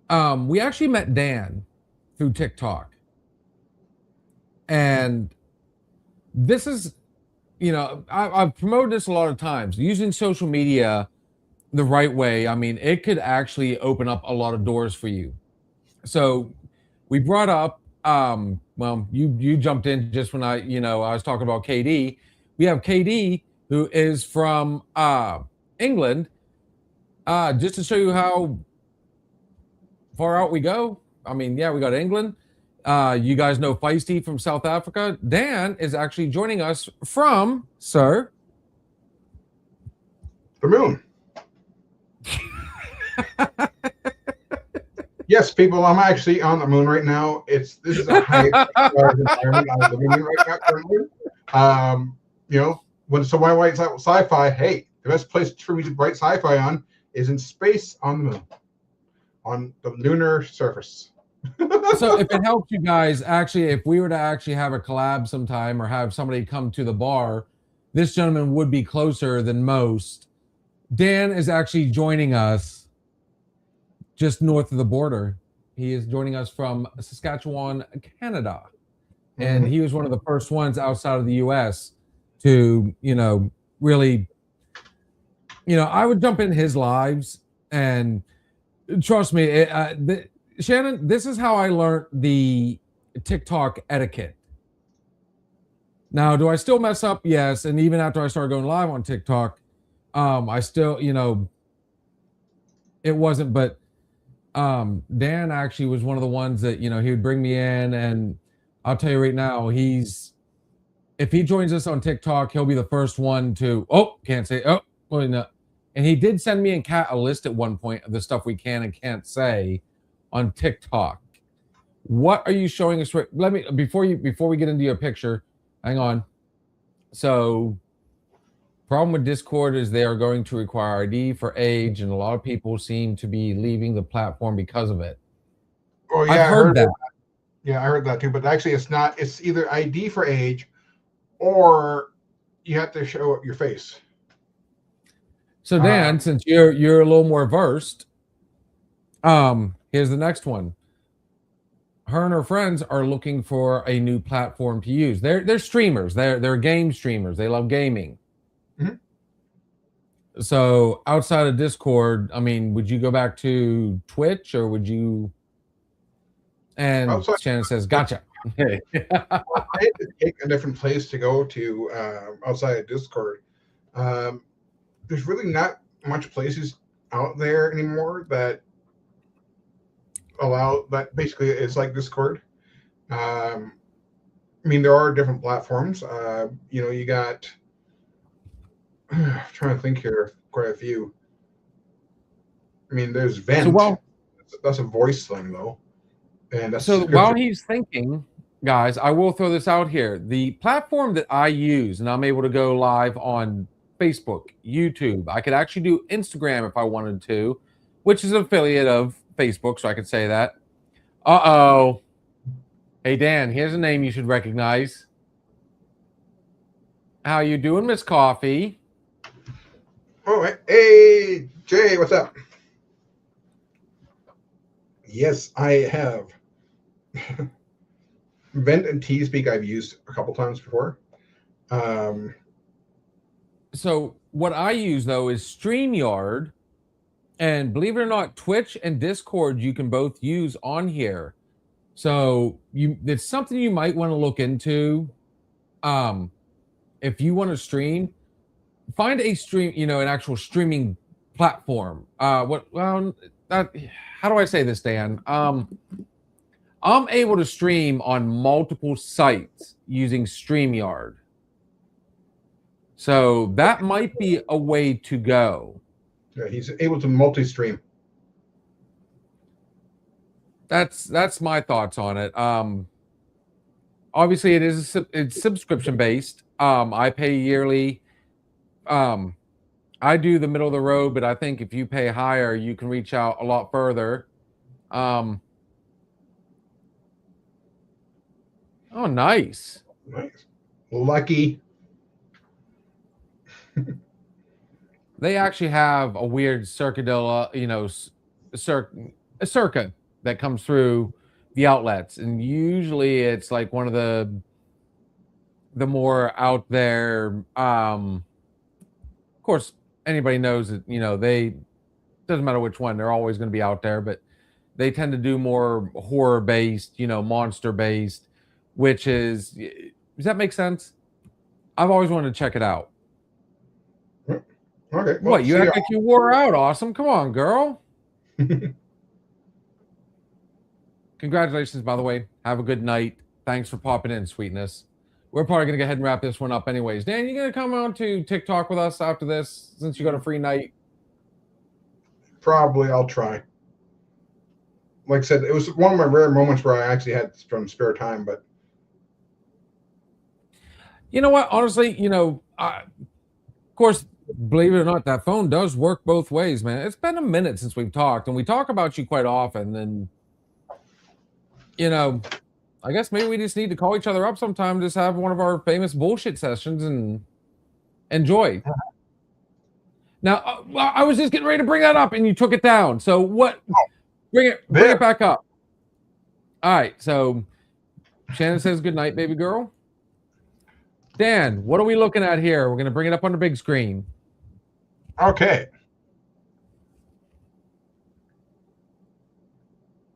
we actually met Dan through TikTok, and this is, I've promoted this a lot of times. Using social media the right way, I mean, it could actually open up a lot of doors for you. So we brought up, well, you jumped in just when I was talking about KD. We have KD, who is from England, just to show you how far out we go. I mean, yeah, we got England. You guys know Feisty from South Africa. Dan is actually joining us from, sir, the moon. Yes, people, I'm actually on the moon right now. This is a high environment I'm living in right now currently. So why write sci-fi? Hey, the best place for me to write sci-fi on is in space on the moon, on the lunar surface. So if it helps you guys, actually, if we were to actually have a collab sometime or have somebody come to the bar, this gentleman would be closer than most. Dan is actually joining us just north of the border. He is joining us from Saskatchewan, Canada. And he was one of the first ones outside of the US to, really, I would jump in his lives, and trust me, Shannon, this is how I learned the TikTok etiquette. Now, do I still mess up? Yes. And even after I started going live on TikTok, I still, it wasn't, but Dan actually was one of the ones that, he would bring me in, and I'll tell you right now, if he joins us on TikTok, he'll be the first one to, can't say, well, no. And he did send me and Kat a list at one point of the stuff we can and can't say on TikTok. What are you showing us? Let me before we get into your picture. Hang on. So, problem with Discord is they are going to require ID for age, and a lot of people seem to be leaving the platform because of it. Oh yeah, I've heard that. Yeah, I heard that too. But actually, it's not. It's either ID for age, or you have to show your face. So Dan, since you're a little more versed, here's the next one. Her and her friends are looking for a new platform to use. They're streamers. They're game streamers. They love gaming. Mm-hmm. So outside of Discord, I mean, would you go back to Twitch or would you? And outside, Shannon says, "Gotcha." Well, I had to take a different place to go to outside of Discord. There's really not much places out there anymore that allow that. Basically, it's like Discord. I mean, there are different platforms. You got. I'm trying to think here. Quite a few. I mean, there's Vent. So, that's a voice thing, though. And that's so while he's thinking, guys, I will throw this out here. The platform that I use, and I'm able to go live on Facebook, YouTube. I could actually do Instagram if I wanted to, which is an affiliate of Facebook, so I could say that. Uh-oh. Hey, Dan, here's a name you should recognize. How you doing, Miss Coffee? Oh, hey, Jay, what's up? Yes, I have. Vent and TeamSpeak I've used a couple times before. So what I use, though, is StreamYard. And believe it or not, Twitch and Discord you can both use on here. So it's something you might want to look into. If you want to stream, find a stream, an actual streaming platform. How do I say this, Dan? I'm able to stream on multiple sites using StreamYard. So that might be a way to go. Yeah, he's able to multi-stream. That's my thoughts on it. Obviously it's subscription based. I pay yearly. I do the middle of the road, but I think if you pay higher, you can reach out a lot further. Oh, nice. Nice. Lucky. They actually have a weird circadilla, a circuit that comes through the outlets, and usually it's like one of the more out there. Of course, anybody knows that they doesn't matter which one; they're always going to be out there, but they tend to do more horror based, monster based, which is. Does that make sense? I've always wanted to check it out. Okay. Well, what, you act like you wore out, Awesome. Come on, girl. Congratulations, by the way. Have a good night. Thanks for popping in, sweetness. We're probably going to go ahead and wrap this one up anyways. Dan, you going to come on to TikTok with us after this since you got a free night? Probably. I'll try. Like I said, it was one of my rare moments where I actually had some spare time, but. You know what? Honestly, of course, believe it or not, that phone does work both ways, man. It's been a minute since we've talked, and we talk about you quite often. And, I guess maybe we just need to call each other up sometime, just have one of our famous bullshit sessions and enjoy. Now, I was just getting ready to bring that up, and you took it down. So what? Bring it back up. All right. So Shannon says good night, baby girl. Dan, what are we looking at here? We're going to bring it up on the big screen. Okay.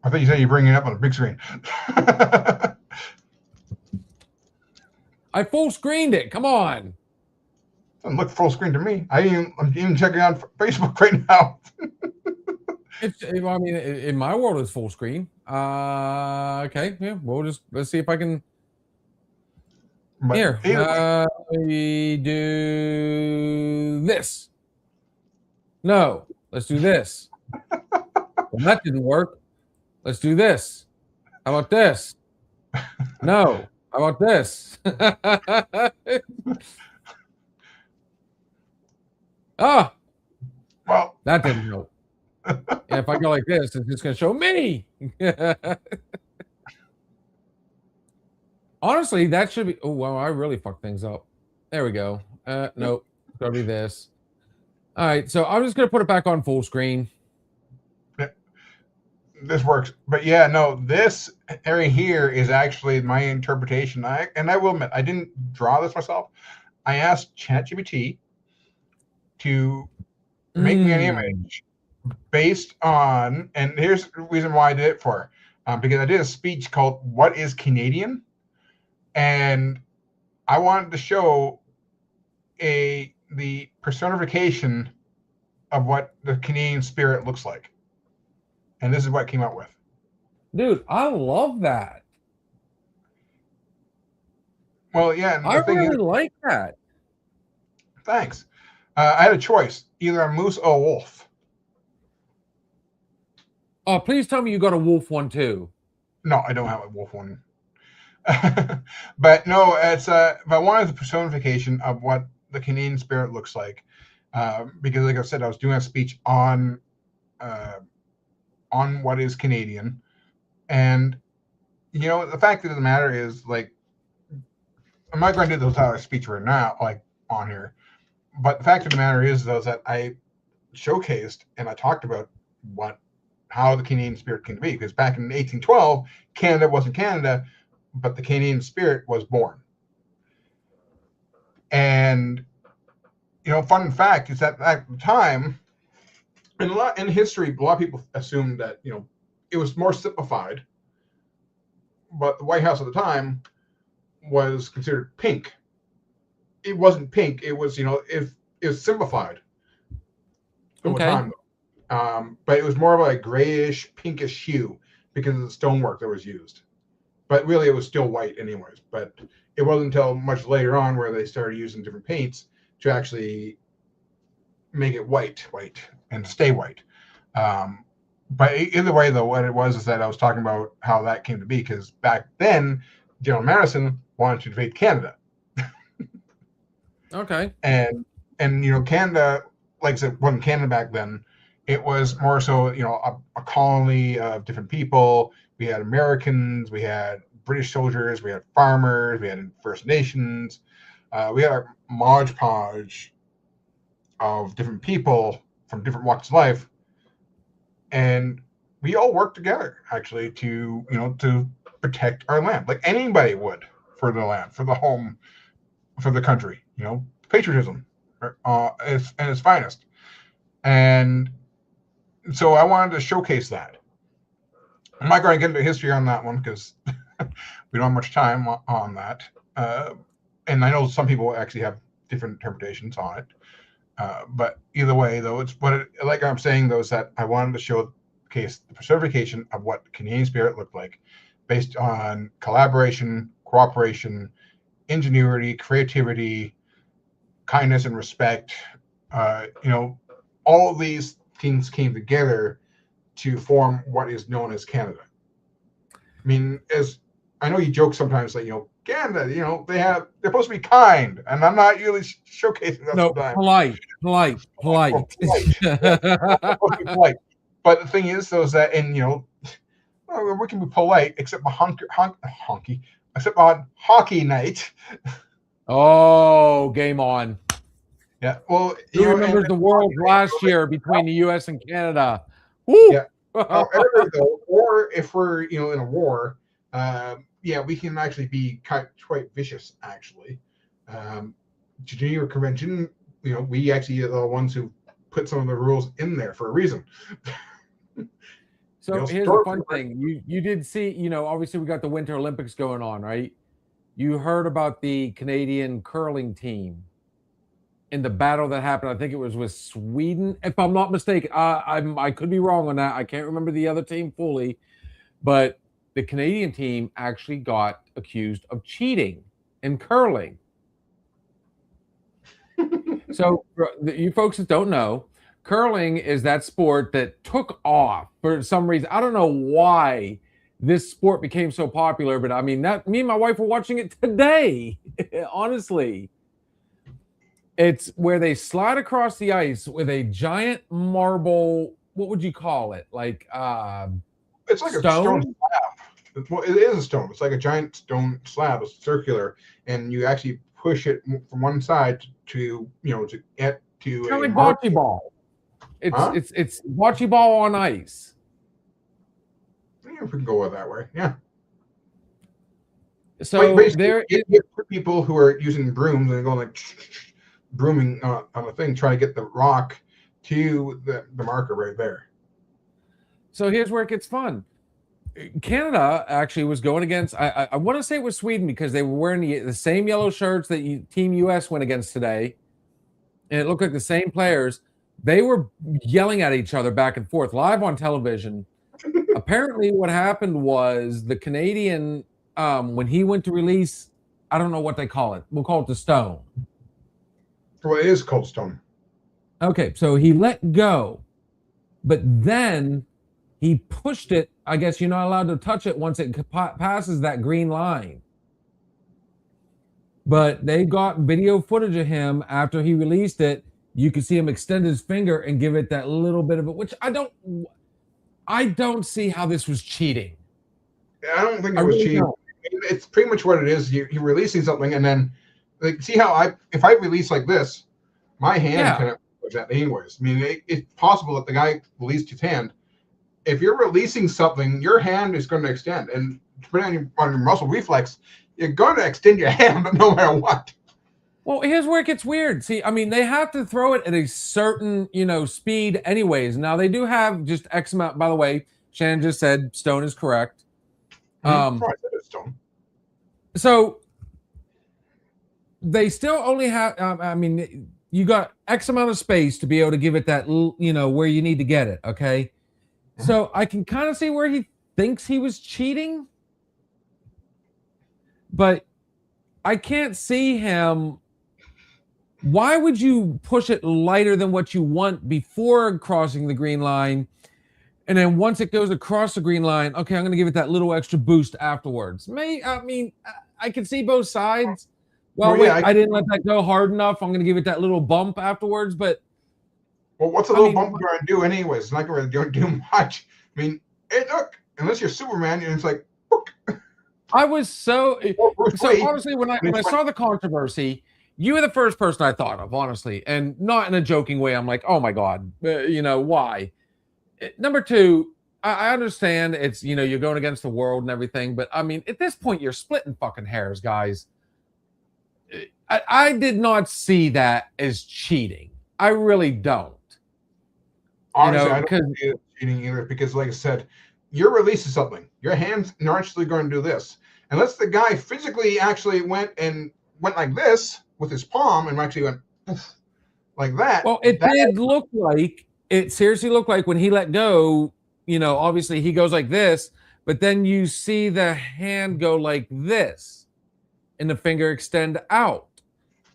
I thought you said you bring it up on the big screen. I full screened it. Come on. Doesn't look full screen to me. I'm even checking on Facebook right now. In my world, it's full screen. Okay. Yeah. Let's see if I can. But here, we do this. No, let's do this. Well, that didn't work. Let's do this. How about this? No. How about this? Ah, Well, that didn't help. And if I go like this, it's just going to show me. Honestly, that should be. Oh, well, I really fucked things up. There we go. Nope. It's going to be this. All right. So I'm just going to put it back on full screen. this works. But yeah, no, this area here is actually my interpretation. And I will admit, I didn't draw this myself. I asked ChatGPT to make me an image based on, and here's the reason why I did it for, because I did a speech called "What is Canadian," and I wanted to show the personification of what the Canadian spirit looks like, and this is what I came up with. Dude, I love that. Well, yeah, and I the thing really is, like that. thanks. I had a choice, either a moose or a wolf. Oh, please tell me you got a wolf one too. No, I don't have a wolf one. But no, it's if I wanted the personification of what the Canadian spirit looks like, because like I said, I was doing a speech on what is Canadian, and the fact of the matter is, like, I'm not going to do the entire speech right now, like on here, but the fact of the matter is, though, is that I showcased and I talked about how the Canadian spirit came to be, because back in 1812, Canada wasn't Canada, but the Canadian spirit was born. And fun fact is that at the time, in history, a lot of people assumed that it was more simplified, but the White House at the time was considered pink. It wasn't pink. It was it was simplified over time. But it was more of a grayish, pinkish hue because of the stonework that was used. But really, it was still white anyways. But it wasn't until much later on where they started using different paints to actually make it white, and stay white. But either way, though, what it was is that I was talking about how that came to be, because back then, General Madison wanted to invade Canada. Okay. And Canada, like I said, wasn't Canada back then. It was more so, a colony of different people. We had Americans, we had British soldiers, we had farmers, we had First Nations. We had a modge podge of different people from different walks of life, and we all worked together actually to protect our land, like anybody would, for the land, for the home, for the country. Patriotism is at its finest. And so I wanted to showcase that. I'm not going to get into history on that one because we don't have much time on that. And I know some people actually have different interpretations on it. But either way, though, like I'm saying, though, is that I wanted to show the personification of what the Canadian spirit looked like, based on collaboration, cooperation, ingenuity, creativity, kindness, and respect. All of these things came together to form what is known as Canada. I mean, as I know you joke sometimes, like, Canada, they're supposed to be kind, and I'm not really showcasing that sometimes. Polite. Polite. Polite. But the thing is, though, is that, and we can be polite, except on hockey night. Oh, game on. Yeah. Well, who remembers the World last year between the U.S. and Canada? Woo! Yeah. However, though, or if we're in a war, we can actually be quite vicious. Actually, Geneva Convention, we actually are the ones who put some of the rules in there for a reason. So here's the fun thing: you did see, obviously we got the Winter Olympics going on, right? You heard about the Canadian curling team in the battle that happened. I think it was with Sweden, if I'm not mistaken. I could be wrong on that. I can't remember the other team fully, but the Canadian team actually got accused of cheating in curling. So you folks that don't know, curling is that sport that took off for some reason. I don't know why this sport became so popular, but I mean, that me and my wife were watching it today. Honestly, it's where they slide across the ice with a giant marble. What would you call it? Like It's like a stone slab. Well, it is a stone. It's like a giant stone slab. It's circular, and you actually push it from one side to to get to kind a of like mark. bocce ball. It's Huh? it's bocce ball on ice. Yeah, if we can go with that way, yeah. So Basically, there you is, get people who are using brooms and going like brooming on a thing, trying to get the rock to the marker right there. so here's where it gets fun. Canada actually was going against. I want to say it was Sweden because they were wearing the same yellow shirts that Team US went against today, and it looked like the same players. They were yelling at each other back and forth live on television. Apparently, what happened was the Canadian, when he went to release, I don't know what they call it. We'll call it the stone. Well, it is cold stone. Okay, so he let go, but then he pushed it. I guess you're not allowed to touch it once it passes that green line. But they got video footage of him after he released it. You could see him extend his finger and give it that little bit of it, which I don't see how this was cheating. I don't think it was cheating. It's pretty much what it is. You're releasing something, and then like see how if I release like this, my hand kind of does that anyways. I mean, it's possible that the guy released his hand. If you're releasing something, your hand is going to extend, and depending on your muscle reflex, you're going to extend your hand no matter what. Well, here's where it gets weird. See, I mean, they have to throw it at a certain, speed anyways. Now, they do have just X amount. By the way, Shannon just said Stone is correct. Stone. So they still only have, I mean, you got X amount of space to be able to give it that, where you need to get it, okay? So I can kind of see where he thinks he was cheating, but I can't see him. Why would you push it lighter than what you want before crossing the green line? And then once it goes across the green line, okay, I'm going to give it that little extra boost afterwards. I can see both sides. Well, wait, I didn't let that go hard enough. I'm going to give it that little bump afterwards. But what's a little bump going to do anyways? It's not going to do much. I mean, hey, look, unless you're Superman, and it's like, look. I was so honestly, when I saw the controversy, you were the first person I thought of, honestly, and not in a joking way. I'm like, oh my God, why? Number two, I understand it's, you're going against the world and everything, but I mean, at this point, you're splitting fucking hairs, guys. I did not see that as cheating. I really don't. Honestly, I don't see it cheating either because, like I said, you're releasing something. Your hand's naturally going to do this. Unless the guy physically actually went like this with his palm and actually went like that. Well, it seriously looked like when he let go, obviously he goes like this, but then you see the hand go like this and the finger extend out.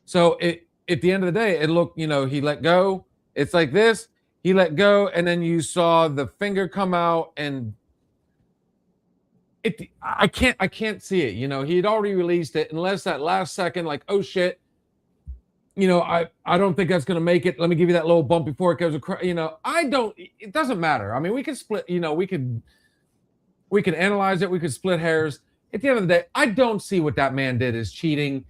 So at the end of the day, it looked, he let go. It's like this. He let go, and then you saw the finger come out, and I can't see it. He had already released it, unless that last second, like, oh shit, I don't think that's gonna make it. Let me give you that little bump before it goes across. It doesn't matter. I mean, we could split. We could analyze it. We could split hairs. At the end of the day, I don't see what that man did as cheating.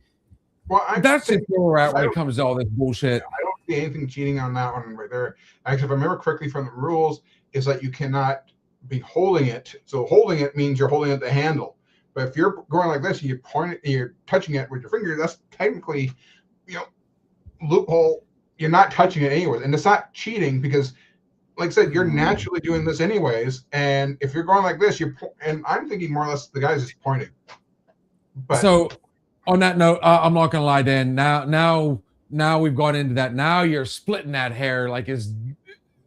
Well, that's just where we're at when it comes to all this bullshit. I don't see anything cheating on that one right there. Actually, if I remember correctly from the rules, is that you cannot be holding it. So holding it means you're holding it the handle. But if you're going like this and you're touching it with your finger, that's technically, loophole. You're not touching it anyways, and it's not cheating because, like I said, you're naturally doing this anyways. And if you're going like this, and I'm thinking more or less the guy's just pointing. But so. On that note, I'm not gonna lie, Dan. Now we've gone into that. Now you're splitting that hair like as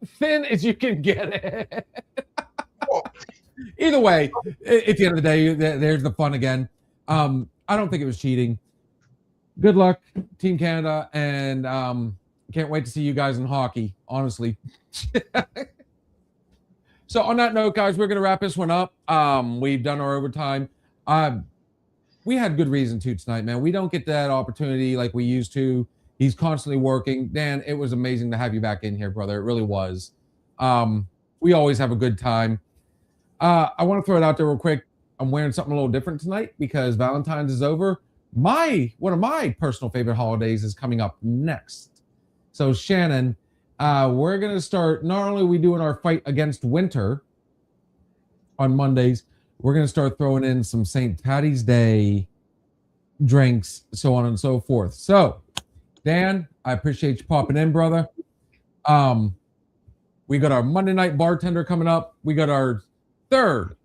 thin as you can get it. Either way, at the end of the day, there's the fun again. I don't think it was cheating. Good luck, Team Canada, and Can't wait to see you guys in hockey, honestly. So on that note, guys, we're going to wrap this one up. We've done our overtime. We had good reason to tonight, man. We don't get that opportunity like we used to. He's constantly working. Dan, it was amazing to have you back in here, brother. It really was. We always have a good time. I want to throw it out there real quick. I'm wearing something a little different tonight because Valentine's is over. One of my personal favorite holidays is coming up next. So Shannon, we're going to start, not only are we doing our fight against winter on Mondays, we're going to start throwing in some St. Patty's Day drinks, so on and so forth. So, Dan, I appreciate you popping in, brother. We got our Monday night bartender coming up. We got our third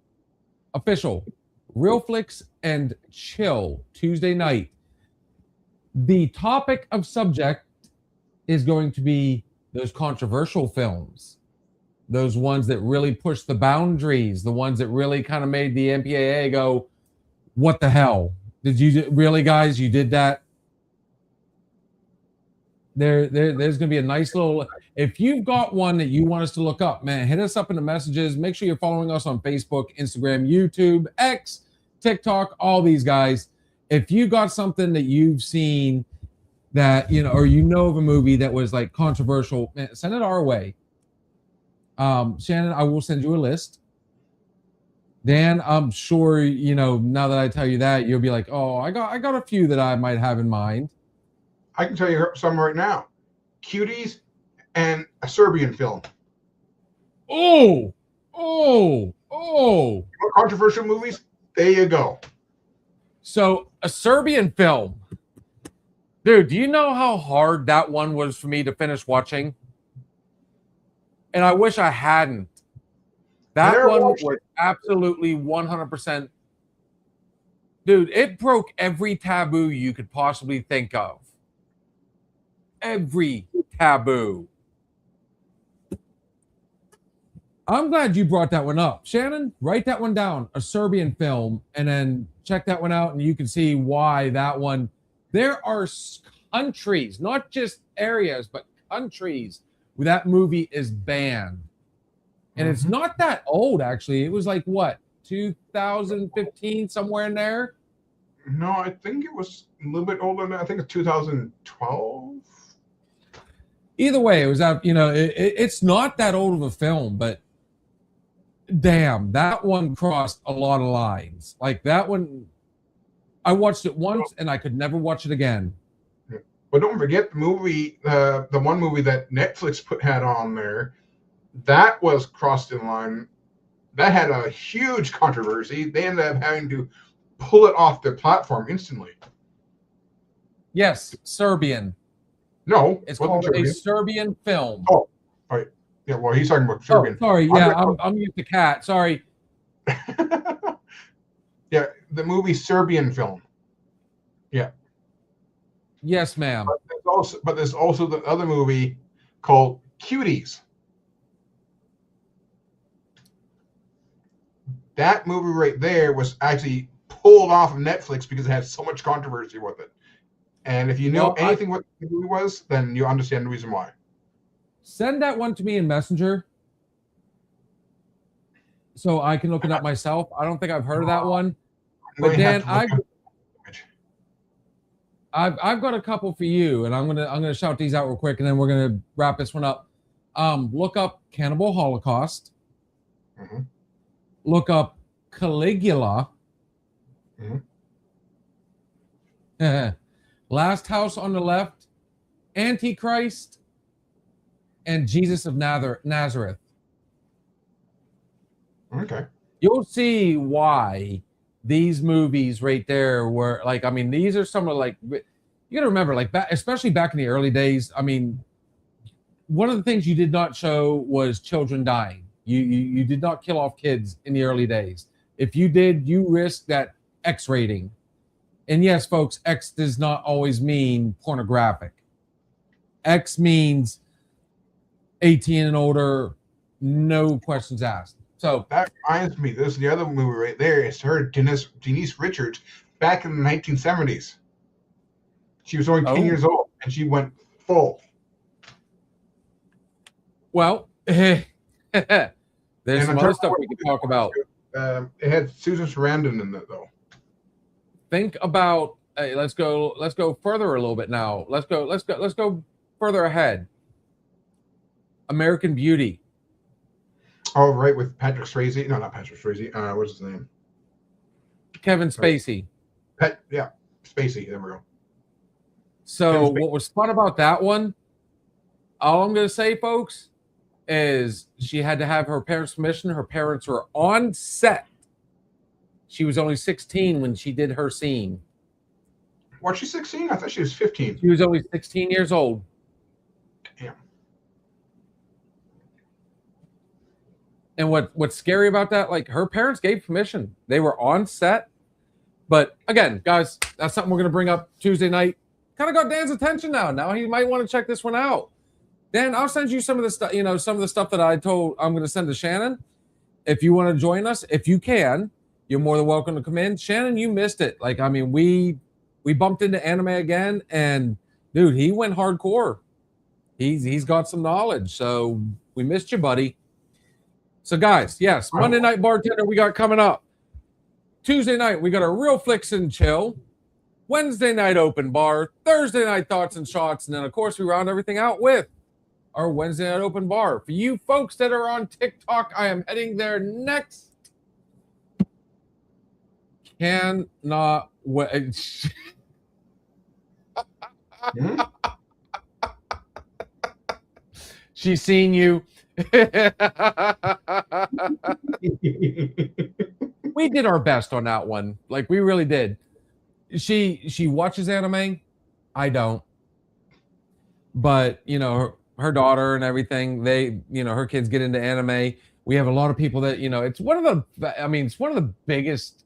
official Real Flicks and Chill Tuesday night. The topic of subject is going to be those controversial films, those ones that really push the boundaries, the ones that really kind of made the MPAA go, what the hell? Did you really, guys? You did that? There's going to be a nice little, if you've got one that you want us to look up, man, hit us up in the messages. Make sure you're following us on Facebook, Instagram, YouTube, X, TikTok, all these guys. If you got something that you've seen that, or of a movie that was like controversial, man, send it our way. Shannon, I will send you a list. Dan, I'm sure, now that I tell you that, you'll be like, oh, I got a few that I might have in mind. I can tell you some right now. Cuties and a Serbian film. Oh. Controversial movies? There you go. So, a Serbian film. Dude, do you know how hard that one was for me to finish watching? And I wish I hadn't. That one was absolutely 100%. Dude, it broke every taboo you could possibly think of. Every taboo. I'm glad you brought that one up. Shannon, write that one down. A Serbian film, and then check that one out, and you can see why that one. There are countries, not just areas, but countries where that movie is banned. And it's not that old, actually. It was like, what, 2015, somewhere in there? No, I think it was a little bit older than that. I think it's 2012. Either way, it was out, it's not that old of a film, but damn, that one crossed a lot of lines. Like that one, I watched it once and I could never watch it again. But don't forget the movie, the one movie that Netflix had on there, that was crossed in line. That had a huge controversy. They ended up having to pull it off their platform instantly. Yes, Serbian. No, it's called a Serbian film. Oh, all right. Yeah, well, he's talking about Serbian. Oh, sorry. Yeah, I'm used to cat. Sorry. Yeah, the movie Serbian film. Yeah. Yes, ma'am. But there's also the other movie called Cuties. That movie right there was actually pulled off of Netflix because it had so much controversy with it. And if you know anything what the movie was, then you understand the reason why. Send that one to me in Messenger so I can look it up myself. I don't think I've heard of that one. But Dan, I've got a couple for you, and I'm gonna shout these out real quick, and then we're gonna wrap this one up. Look up Cannibal Holocaust. Mm-hmm. Look up Caligula. Mm-hmm. Last House on the Left, Antichrist, and Jesus of Nazareth. Okay. You'll see why these movies right there were like, I mean, these are some of like, you gotta remember, like especially back in the early days, I mean, one of the things you did not show was children dying. You did not kill off kids in the early days. If you did, you risked that X rating. And yes, folks, X does not always mean pornographic. X means 18 and older, no questions asked. So that reminds me, this is the other movie right there. It's her, Denise Richards, back in the 1970s. She was only 10 years old, and she went full. Well, there's And some on other top stuff of we can talk about. It had Susan Sarandon in it, though. Think about. Hey, let's go further a little bit now. Let's go further ahead. American Beauty. Oh, right, with Patrick Swayze. No, not Patrick Swayze. What's his name? Kevin Spacey. Yeah, Spacey. There we go. So what was fun about that one, all I'm going to say, folks, is she had to have her parents' permission. Her parents were on set. She was only 16 when she did her scene. Was she 16? I thought she was 15. She was only 16 years old. Damn. And what's scary about that, like her parents gave permission. They were on set. But again, guys, that's something we're going to bring up Tuesday night. Kind of got Dan's attention now. Now he might want to check this one out. Dan, I'll send you some of the stuff, some of the stuff that I'm going to send to Shannon. If you want to join us, if you can, you're more than welcome to come in. Shannon, you missed it. Like, I mean, we bumped into anime again, and dude, he went hardcore. He's got some knowledge. So we missed you, buddy. So guys, yes, Monday Night Bartender we got coming up. Tuesday night, we got a Real Flicks and Chill. Wednesday night open bar. Thursday night thoughts and shots. And then, of course, we round everything out with our Wednesday night open bar. For you folks that are on TikTok, I am heading there next. Cannot wait. She's seen you. We did our best on that one. Like, we really did. She watches anime. I don't. But, her daughter and everything, they, her kids get into anime. We have a lot of people that, it's one of the biggest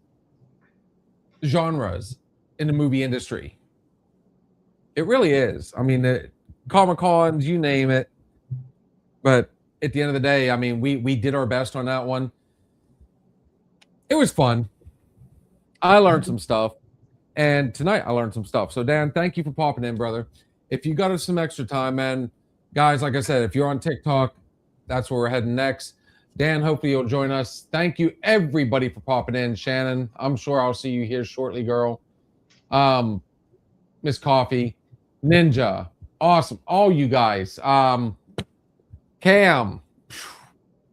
genres in the movie industry. It really is. I mean, the Comic-Cons, you name it. But at the end of the day, I mean, we did our best on that one. It was fun. I learned some stuff. And tonight I learned some stuff. So, Dan, thank you for popping in, brother. If you got us some extra time, man, guys, like I said, if you're on TikTok, that's where we're heading next. Dan, hopefully you'll join us. Thank you, everybody, for popping in. Shannon, I'm sure I'll see you here shortly, girl. Miss Coffee, Ninja, awesome. All you guys. Cam,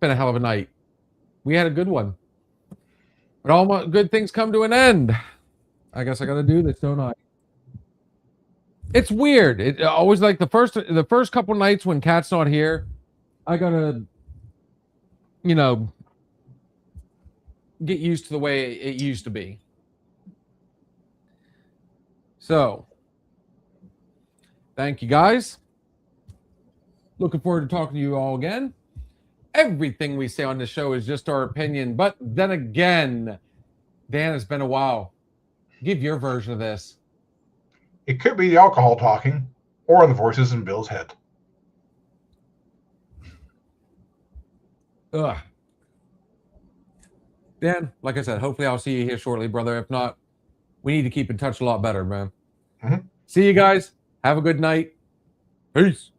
been a hell of a night. We had a good one. But all my good things come to an end. I guess I got to do this, don't I? It's weird. It always, like, the first couple nights when Kat's not here, I gotta, get used to the way it used to be. So, thank you guys. Looking forward to talking to you all again. Everything we say on the show is just our opinion. But then again, Dan, it's been a while. Give your version of this. It could be the alcohol talking or the voices in Bill's head. Ugh. Dan, like I said, hopefully I'll see you here shortly, brother. If not, we need to keep in touch a lot better, man. Mm-hmm. See you guys. Have a good night. Peace.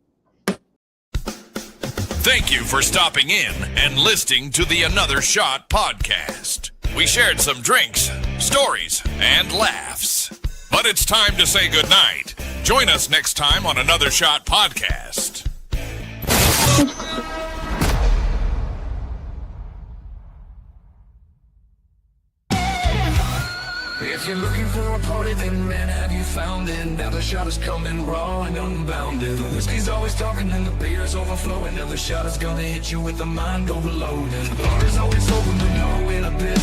Thank you for stopping in and listening to the Another Shot podcast. We shared some drinks, stories, and laughs. But it's time to say goodnight. Join us next time on Another Shot podcast. If you're looking for a party, then man, have you found it? Now the shot is coming raw and unbounded. The whiskey's always talking and the beer's overflowing. Now the shot is gonna hit you with the mind overloaded. The bar is always open, but nowhere to bid.